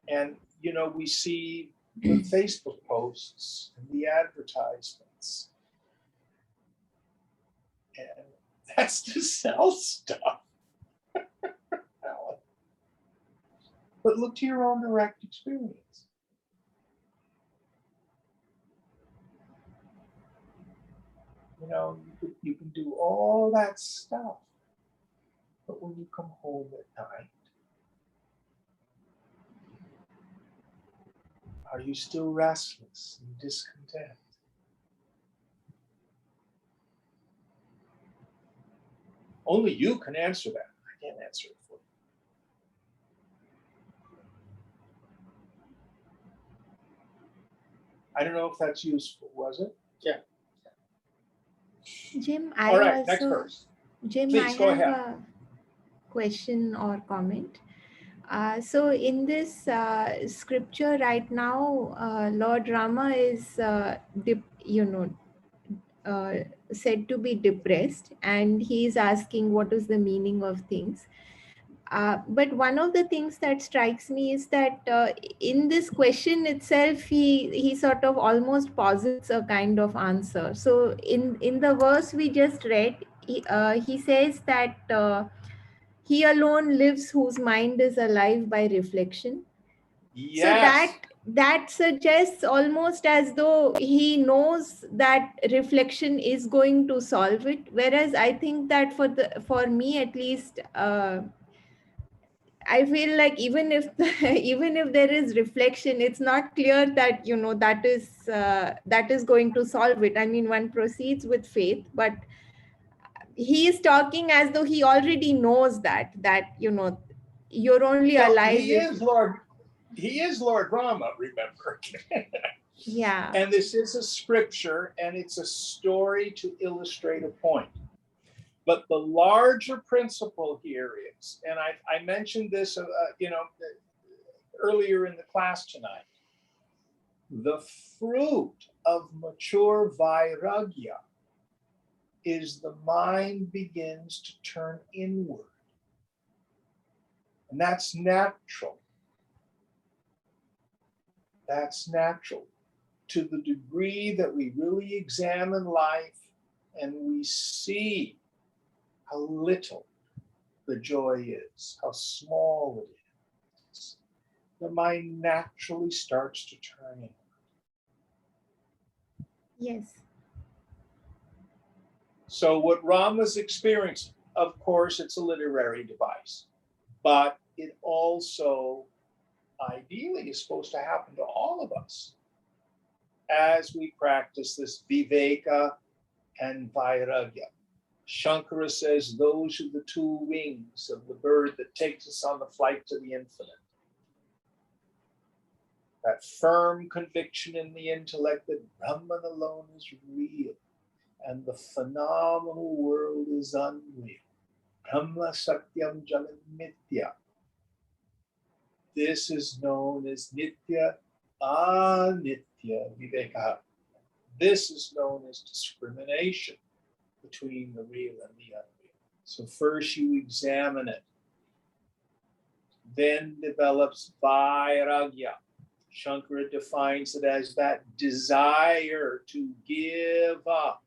happy? And, you know, we see the Facebook posts and the advertisements. And that's to sell stuff. But look to your own direct experience. You know, you can do all that stuff, but when you come home at night, are you still restless and discontent? Only you can answer that. I can't answer it for you. I don't know if that's useful, was it? Yeah. Jim, All right, next verse. Jim, Please, I go have ahead. a question or comment. So in this scripture right now, Lord Rama is, said to be depressed, and he's asking what is the meaning of things. But one of the things that strikes me is that in this question itself, he sort of almost posits a kind of answer. So in the verse we just read, he says that he alone lives whose mind is alive by reflection. Yes. So that suggests almost as though he knows that reflection is going to solve it. Whereas I think that for me at least, I feel like even if even if there is reflection, it's not clear that that is going to solve it. I mean, one proceeds with faith, but he is talking as though he already knows that you're only Well, alive he is Lord Rama, remember. Yeah. And this is a scripture, and it's a story to illustrate a point. But the larger principle here is, and I mentioned this, earlier in the class tonight, the fruit of mature vairagya is the mind begins to turn inward. And that's natural. That's natural. To the degree that we really examine life and we see how little the joy is, how small it is, the mind naturally starts to turn inward. Yes. So what Rama's experiencing, of course, it's a literary device, but it also ideally is supposed to happen to all of us as we practice this viveka and vairagya. Shankara says those are the two wings of the bird that takes us on the flight to the infinite. That firm conviction in the intellect that Brahman alone is real and the phenomenal world is unreal. Brahma Satyam Jagat Mithya. This is known as Nitya Anitya Viveka. This is known as discrimination between the real and the unreal. So first you examine it, then develops Vairagya. Shankara defines it as that desire to give up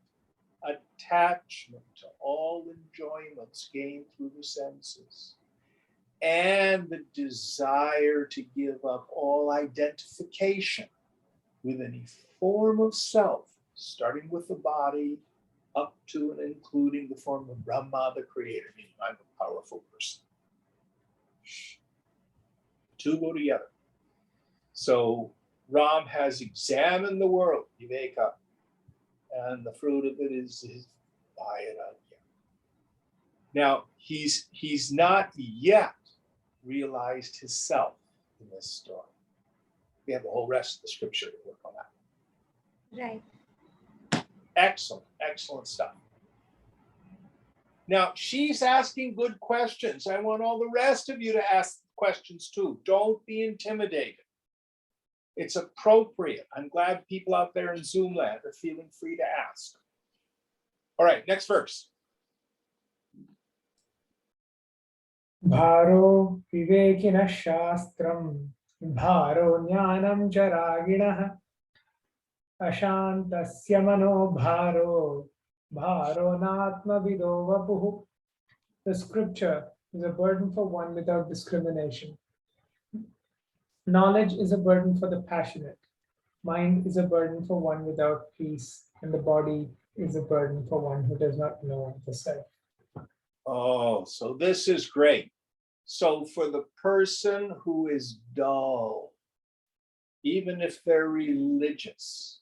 attachment to all enjoyments gained through the senses, and the desire to give up all identification with any form of self, starting with the body up to and including the form of Brahma, the creator, meaning I'm a powerful person. Two go together. So Ram has examined the world, Viveka, and the fruit of it is his Vairagya. Now, he's not yet realized his self in this story. We have the whole rest of the scripture to work on that. Right. Excellent, excellent stuff. Now, she's asking good questions. I want all the rest of you to ask questions too. Don't be intimidated. It's appropriate. I'm glad people out there in Zoom land are feeling free to ask. All right, next verse. Bharo vivekina shastram, bharo jnanam charaginah, ashantasya mano bharo, bharo natma vido vapuh. The scripture is a burden for one without discrimination. Knowledge is a burden for the passionate. Mind is a burden for one without peace, and the body is a burden for one who does not know the self. Oh, so this is great. So for the person who is dull, even if they're religious,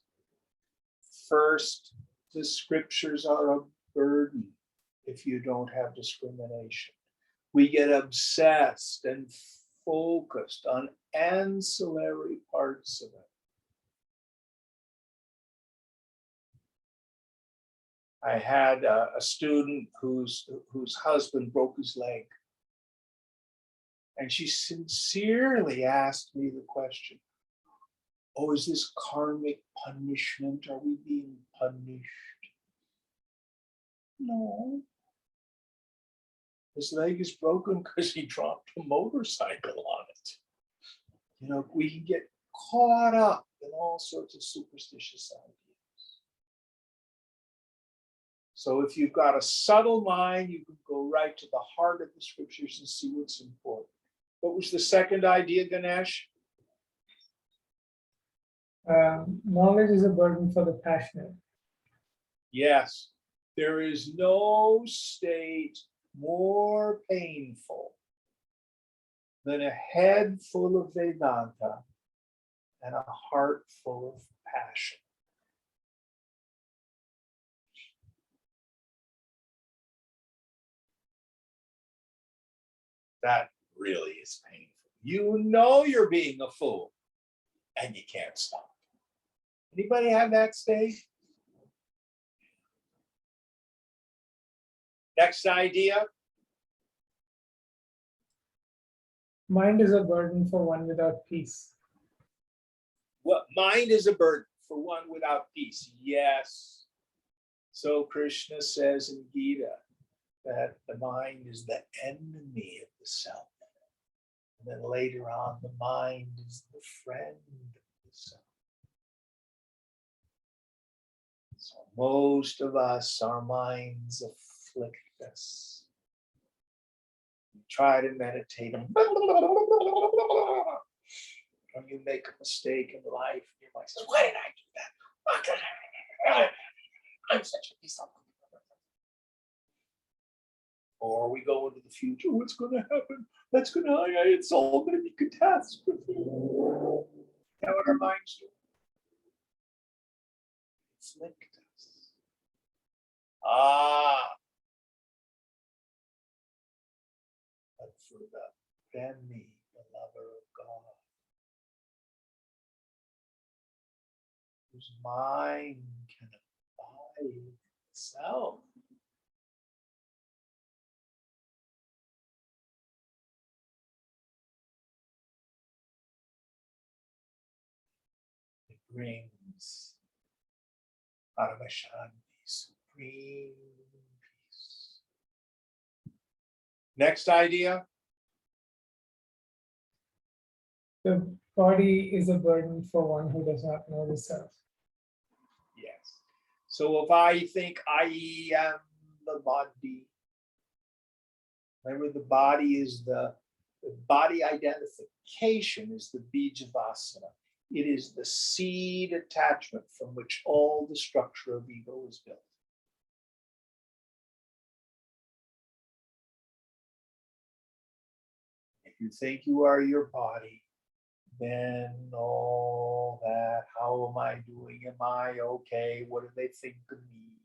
first, the scriptures are a burden if you don't have discrimination. We get obsessed and focused on ancillary parts of it. I had a student whose husband broke his leg. And she sincerely asked me the question, oh, is this karmic punishment? Are we being punished? No. His leg is broken because he dropped a motorcycle on it. You know, we can get caught up in all sorts of superstitious ideas. So if you've got a subtle mind, you can go right to the heart of the scriptures and see what's important. What was the second idea, Ganesh? Knowledge is a burden for the passionate. Yes, there is no state more painful than a head full of Vedanta and a heart full of passion. That really is painful. You know you're being a fool and you can't stop. Anybody have that state? Next idea. Mind is a burden for one without peace. What mind is a burden for one without peace? Yes. So Krishna says in Gita that the mind is the enemy of the self. And then later on, the mind is the friend of the self. So most of us, our minds afflict us. We try to meditate and when you make a mistake in life, your mind says, why did I do that? What did I? I'm such a piece of. Or we go into the future, what's going to happen? That's going to, it's all going to be catastrophe. That's what our minds do. afflict us. Ah, but for the Premi, the lover of God, whose mind can abide itself. It brings Parameshanti, supreme peace. Next idea. The body is a burden for one who does not know the self. Yes. So if I think I am the body, remember the body is the body identification is the Bijavasana. It is the seed attachment from which all the structure of ego is built. If you think you are your body, then all that, how am I doing? Am I okay? What do they think of me?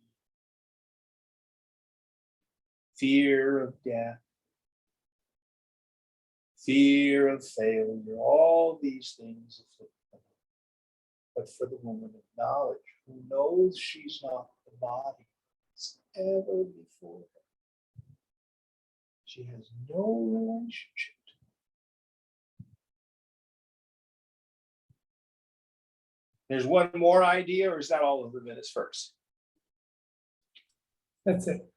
Fear of death, fear of failure, all these things afflict them. But for the woman of knowledge who knows she's not the body as ever before her, she has no relationship to it. There's one more idea, or is that all of the minutes first? That's it.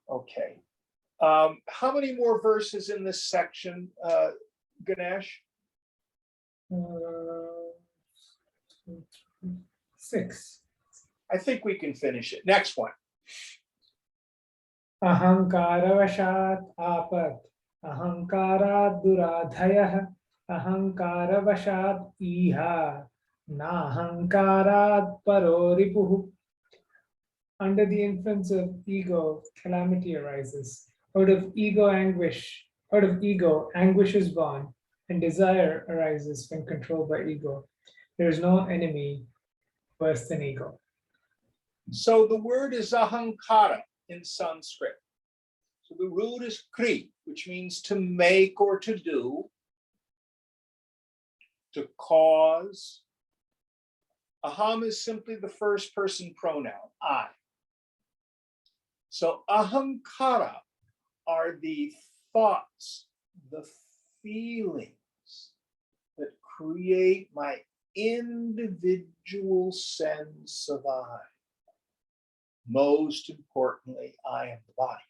Okay. How many more verses in this section, Ganesh? 6. I think we can finish it. Next one. Ahankaravashat apat, ahankarat duradhayah, ahankaravashat iha, nahankarat paroripuh. Under the influence of ego, calamity arises. Out of ego, anguish is born, and desire arises when controlled by ego. There is no enemy worse than ego. So the word is ahankara in Sanskrit. So the root is kri, which means to make or to do, to cause. Aham is simply the first person pronoun, I. So ahankara are the thoughts, the feelings that create my individual sense of I. Most importantly, I am the body.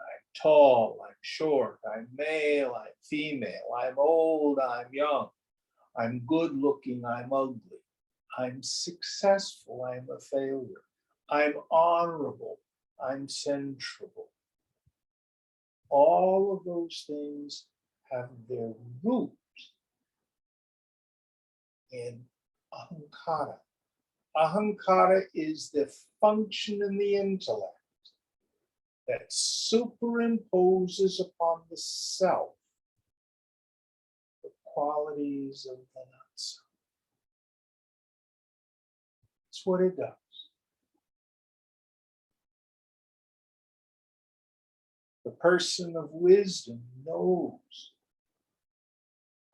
I'm tall, I'm short, I'm male, I'm female, I'm old, I'm young, I'm good looking, I'm ugly, I'm successful, I'm a failure, I'm honorable, I'm centrable. All of those things have their root in ahankara. Ahankara is the function in the intellect that superimposes upon the self the qualities of the not-self. That's what it does. The person of wisdom knows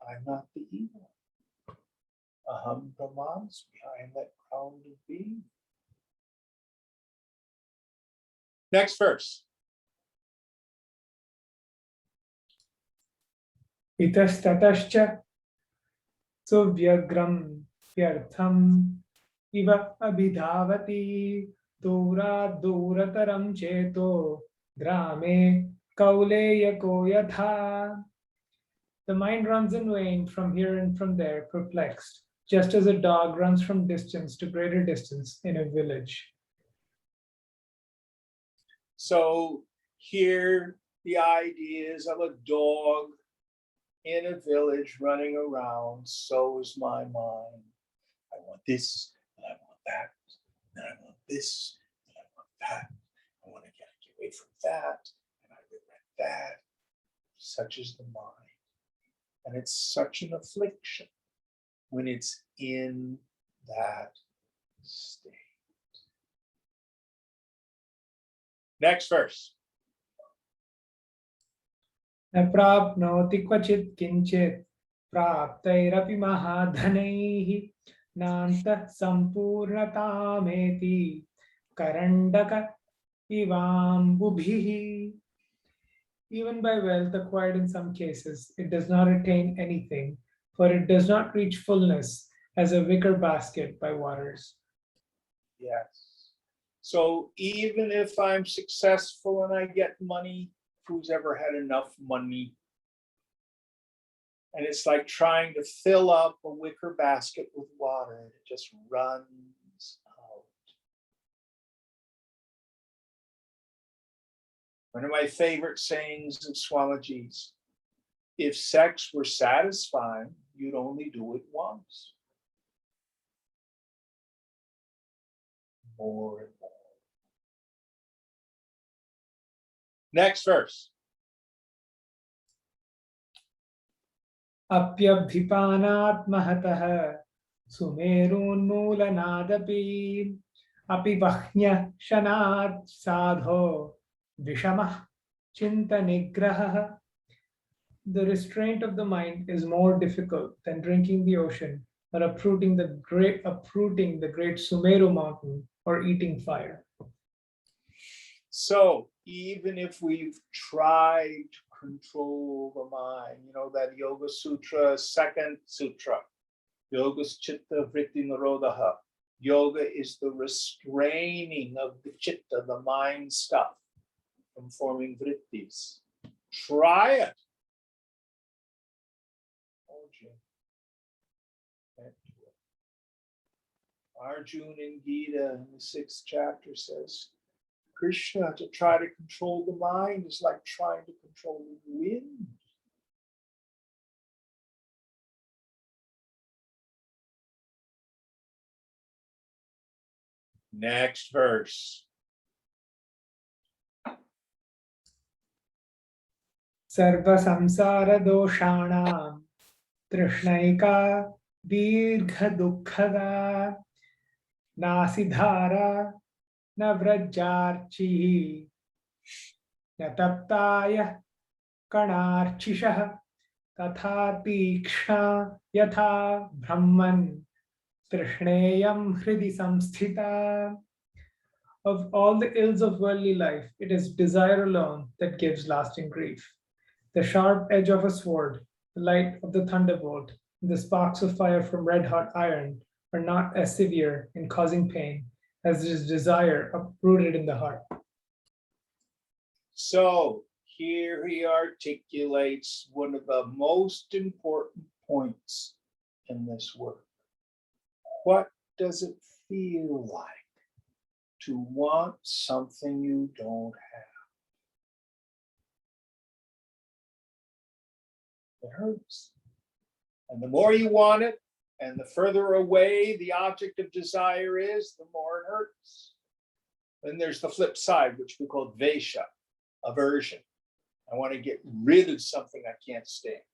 I'm not the ego. Aham Brahmasmi, I am that grounded being. Next verse. Itastatascha suvyagram pyartham iva abhidhavati durataram cheto drame kauleyako yatha. The mind runs in vain from here and from there, perplexed, just as a dog runs from distance to greater distance in a village. So here the idea is of a dog in a village running around. So is my mind. I want this, and I want that, and I want this, and I want that. I want to get away from that, and I regret that. Such is the mind. And it's such an affliction when it's in that state. Next verse. न प्राप्नोति क्वचित् किञ्चित् प्राप्तैरपि महाधनैः नान्तः सम्पूर्णतामेति करण्डक इवाम्बुभिः. Even by wealth acquired in some cases, it does not attain anything, for it does not reach fullness as a wicker basket by waters. Yes. So even if I'm successful and I get money, who's ever had enough money? And it's like trying to fill up a wicker basket with water, and it just runs out. One of my favorite sayings of Swamiji's: if sex were satisfying, you'd only do it once. More and more. Next verse. अप्यभिपानात् महतः सुमेरून्मूलनादपि अपि वह्न्यशनात् साधो विषमः चिन्तनिग्रहः. The restraint of the mind is more difficult than drinking the ocean or uprooting the great Sumeru mountain or eating fire. So even if we've tried to control the mind, you know, that Yoga Sutra, second sutra, Yoga Chitta Vritti Nirodha. Yoga is the restraining of the chitta, the mind stuff, from forming vrittis. Try it. Arjuna in Gita in the 6th chapter says, Krishna, to try to control the mind is like trying to control the wind. Next verse. Sarva samsara doshanam trishnaika dirgha dukkhada nasidhara navrajjarchi nataptaya kanarchishah tatha tiksha yatha brahman trishneyam hridi samsthita. Of all the ills of worldly life, it is desire alone that gives lasting grief. The sharp edge of a sword, the light of the thunderbolt, and the sparks of fire from red-hot iron are not as severe in causing pain as is desire uprooted in the heart. So here he articulates one of the most important points in this work. What does it feel like to want something you don't have? It hurts. And the more you want it, and the further away the object of desire is, the more it hurts. Then there's the flip side, which we call Vaisha Aversion. I want to get rid of something I can't stand.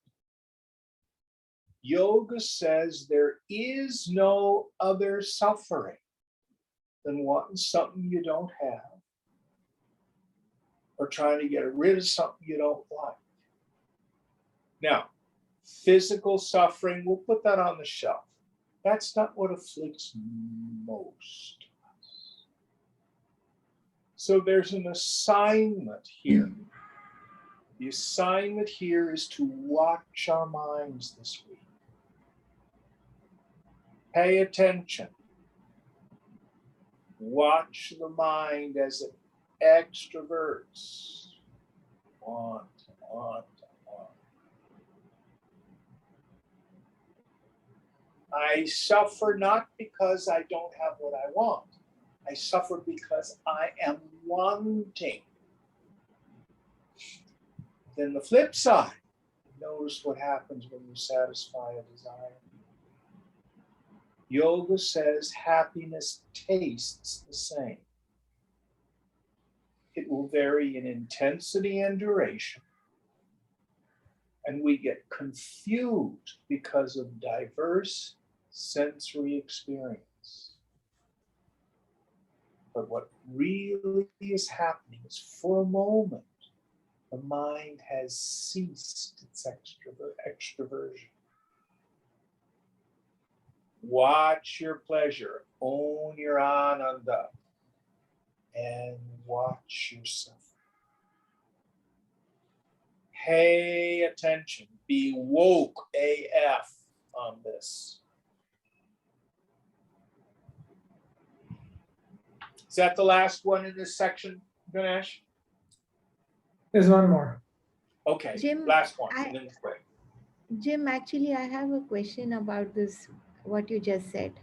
Yoga says there is no other suffering than wanting something you don't have, or trying to get rid of something you don't like. Now, physical suffering, we'll put that on the shelf. That's not what afflicts most of us. So there's an assignment here. The assignment here is to watch our minds this week. Pay attention. Watch the mind as it extroverts. Want. I suffer not because I don't have what I want. I suffer because I am wanting. Then the flip side, notice what happens when you satisfy a desire. Yoga says happiness tastes the same. It will vary in intensity and duration. And we get confused because of diverse sensory experience. But what really is happening is for a moment, the mind has ceased its extroversion. Watch your pleasure, own your ananda, and watch yourself. Pay attention, be woke AF on this. Is that the last one in this section, Ganesh? There's one more. Okay, Jim, last one. And then quick. Jim, actually, I have a question about this, what you just said.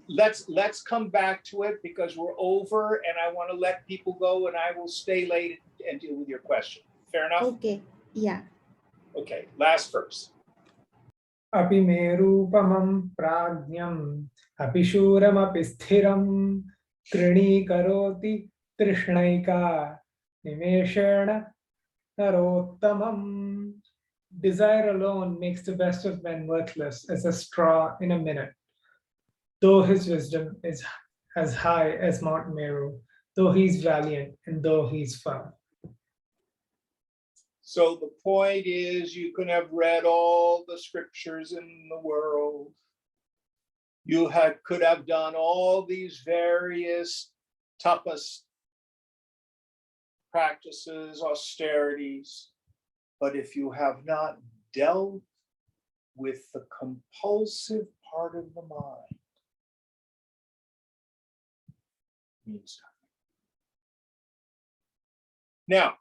Let's come back to it because we're over and I want to let people go and I will stay late and deal with your question. Fair enough? Okay, yeah. Okay, last verse. Api me rupamam prajnam, api shuram api sthiram, trini karoti trishnaika, nimeshana narottamam. Desire alone makes the best of men worthless as a straw in a minute. Though his wisdom is as high as Mount Meru, though he's valiant and though he's firm. So the point is you can have read all the scriptures in the world. You could have done all these various tapas practices, austerities, but if you have not dealt with the compulsive part of the mind, it means nothing. Now,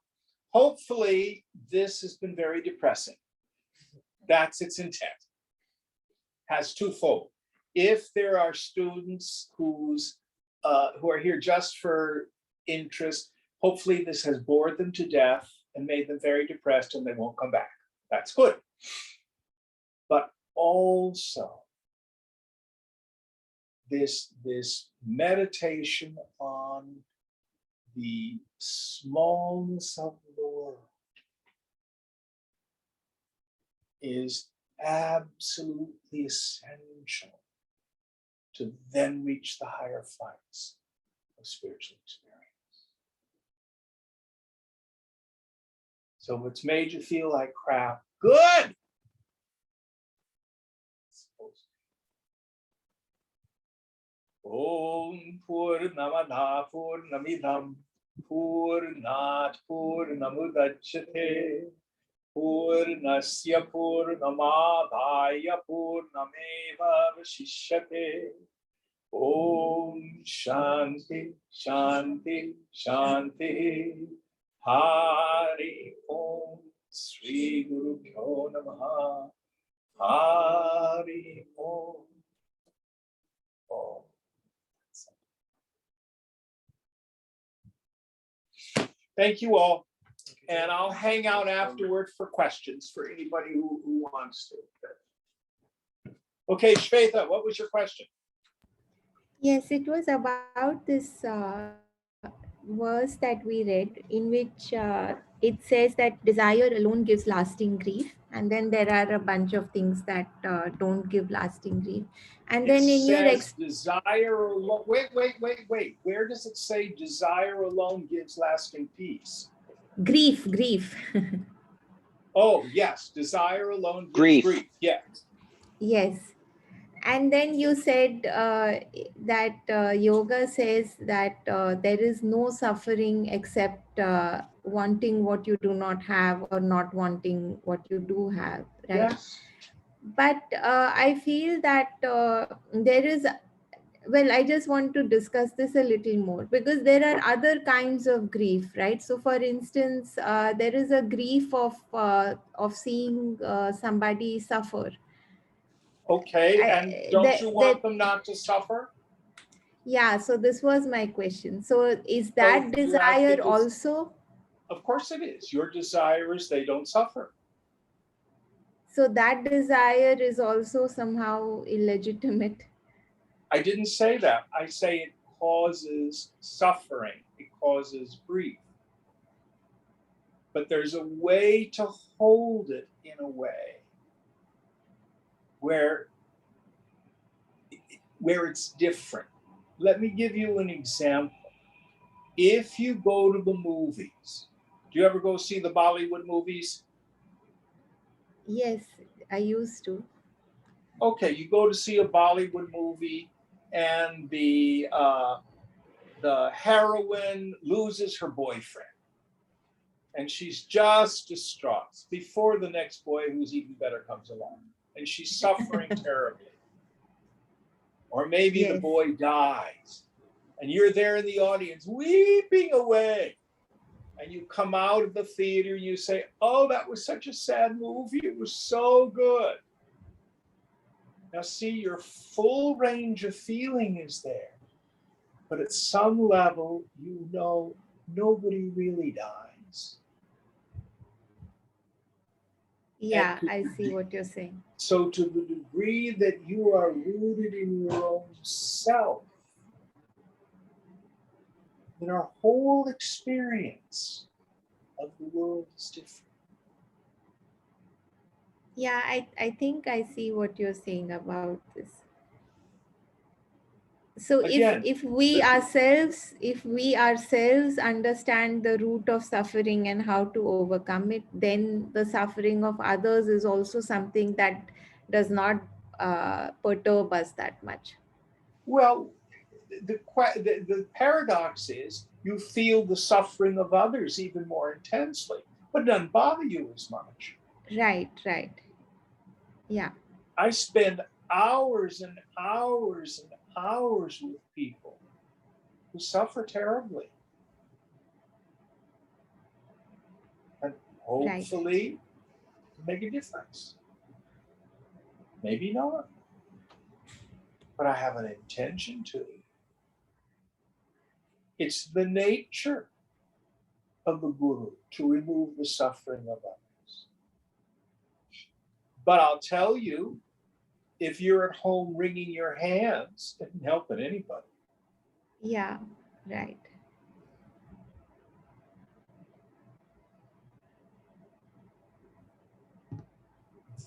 hopefully this has been very depressing. That's its intent. Has twofold. If there are students who are here just for interest, hopefully this has bored them to death and made them very depressed and they won't come back. That's good. But also this meditation on the smallness of the world is absolutely essential to then reach the higher flights of spiritual experience. So what's made you feel like crap, good. Om Purnamada Purnamidam Purnat Purnamudachyate Purnasya Purnamadaya Purnameva Vasishyate. Om Shanti Shanti Shanti. Hari Om Sri Guru Pyo Namaha. Hari Om. Om. Thank you all. And I'll hang out afterward for questions for anybody who wants to. Okay, Shweta, what was your question? Yes, it was about this verse that we read in which it says that desire alone gives lasting grief. And then there are a bunch of things that don't give lasting grief. And then in your desire alone, wait. Where does it say desire alone gives lasting peace? Grief. Oh, yes. Desire alone gives grief. Yes. Yes. And then you said that yoga says that there is no suffering except wanting what you do not have or not wanting what you do have, right? Yes. But I feel that there is, well, I just want to discuss this a little more because there are other kinds of grief, right? So for instance, there is a grief of seeing somebody suffer. Okay, and don't you want them not to suffer? Yeah, so this was my question. So is that desire also? Of course it is. Your desire is they don't suffer. So that desire is also somehow illegitimate. I didn't say that. I say it causes suffering. It causes grief. But there's a way to hold it in a way where where it's different. Let me give you an example. If you go to the movies, do you ever go see the Bollywood movies? Yes, I used to. Okay, you go to see a Bollywood movie, and the heroine loses her boyfriend, and she's just distraught before the next boy who's even better comes along, and she's suffering terribly. Or maybe the Yes. boy dies, and you're there in the audience weeping away. And you come out of the theater, you say, oh, that was such a sad movie. It was so good. Now, see, your full range of feeling is there. But at some level, you know nobody really dies. Yeah, And I see what you're saying. so to the degree that you are rooted in your own self, then our whole experience of the world is different. Yeah, I think I see what you're saying about this. So Again, if we ourselves understand the root of suffering and how to overcome it, then the suffering of others is also something that does not perturb us that much. well, the paradox is you feel the suffering of others even more intensely, but it doesn't bother you as much. Right. Yeah. I spend hours and hours and hours with people who suffer terribly. And hopefully make a difference. Maybe not. But I have an intention to. It's the nature of the Guru to remove the suffering of others. But I'll tell you, if you're at home wringing your hands, it isn't helping anybody. Yeah. Right.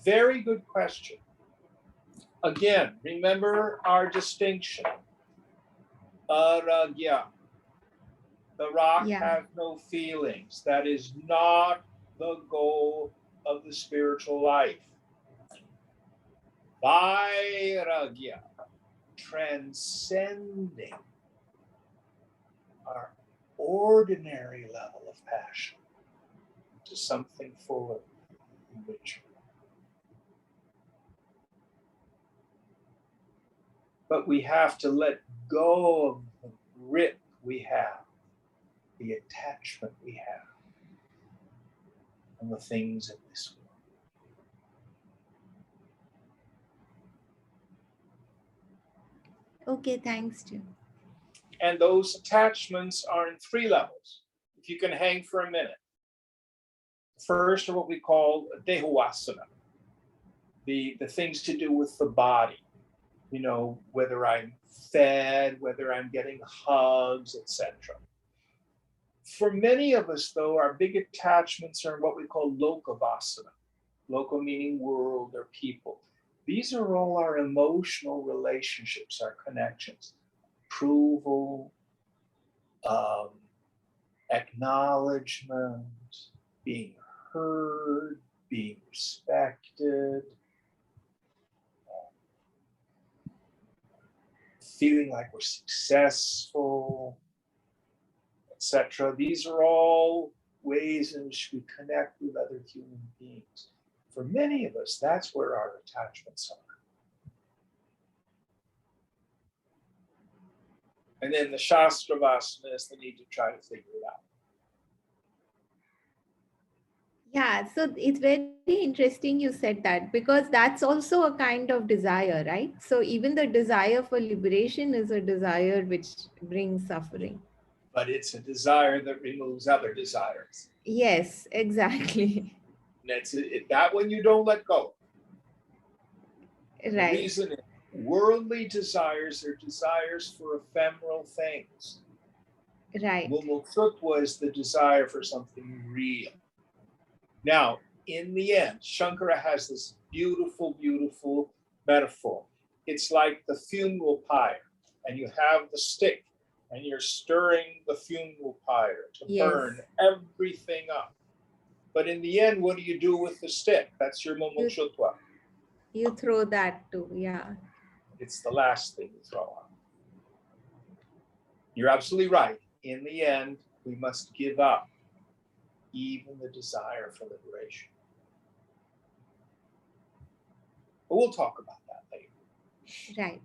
Very good question. Again, remember our distinction. Aragya. The rock has no feelings. That is not the goal of the spiritual life. Vairagya, transcending our ordinary level of passion to something fuller and richer. But we have to let go of the grip we have, the attachment we have on the things of this world. Okay, thanks, Jim. And those attachments are in three levels. If you can hang for a minute. First are what we call dehuvasana, the things to do with the body. You know, whether I'm fed, whether I'm getting hugs, etc. For many of us, though, our big attachments are what we call lokavasana. Loka meaning world or people. These are all our emotional relationships, our connections. Approval, acknowledgement, being heard, being respected, feeling like we're successful, etc. These are all ways in which we connect with other human beings. For many of us, that's where our attachments are. And then the Shastravasana is the need to try to figure it out. Yeah, so it's very interesting you said that, because that's also a kind of desire, right? So even the desire for liberation is a desire which brings suffering. But it's a desire that removes other desires. Yes, exactly. And that one you don't let go. Right. The reason is worldly desires are desires for ephemeral things. Right. Mumukshutva is the desire for something real. Now, in the end, Shankara has this beautiful, beautiful metaphor. it's like the funeral pyre, and you have the stick, and you're stirring the funeral pyre to Yes. burn everything up. But in the end, what do you do with the stick? That's your momokshutva. You throw that too, yeah. It's the last thing you throw out. You're absolutely right. In the end, we must give up even the desire for liberation. But we'll talk about that later. Right.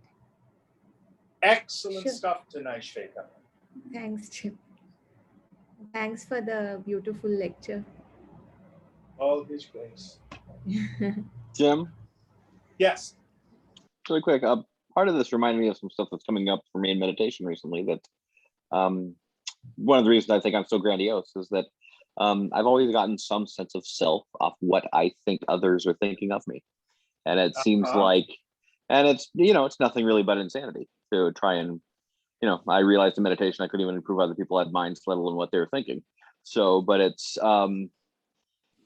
Excellent Sure. stuff tonight, Shweta. Thanks, Jim. Thanks for the beautiful lecture. All His grace. Jim, Yes. really quick, part of this reminded me of some stuff that's coming up for me in meditation recently. That one of the reasons I think I'm so grandiose is that I've always gotten some sense of self off what I think others are thinking of me, and it seems like, and it's it's nothing really but insanity to try and I realized in meditation I couldn't even improve other people had minds, let alone what they were thinking. So, but it's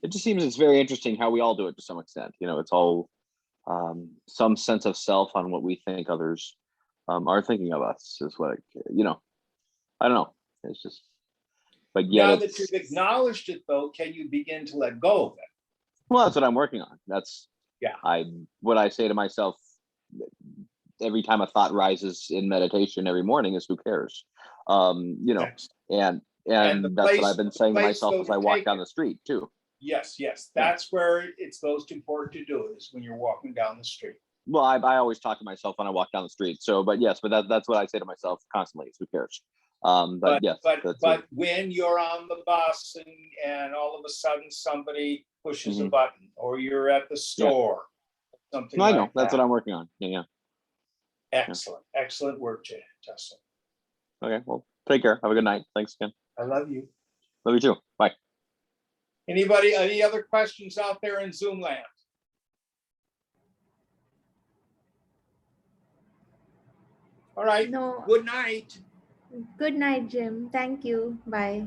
it just seems it's very interesting how we all do it to some extent. It's all some sense of self on what we think others are thinking of us is what I don't know. It's just, but yet Now that you've acknowledged it, though, can you begin to let go of it? well, that's what I'm working on. That's Yeah. What I say to myself every time a thought rises in meditation every morning is who cares? Next. And And the that's place- what I've been saying to place, myself though, as I to walk take down it. the street too. Yes. That's where it's most important to do is when you're walking down the street. Well, I always talk to myself when I walk down the street. So, but yes, but that's what I say to myself constantly is who cares? But yes, But when you're on the bus and all of a sudden somebody pushes a button, or you're at the store, something I like know that's that. what I'm working on. Yeah. Excellent work, Justin. Okay. Well, take care. Have a good night. Thanks again. I love you. Love you too. Bye. Anybody, any other questions out there in Zoom land? All right. No. Good night. Good night, Jim. Thank you. Bye.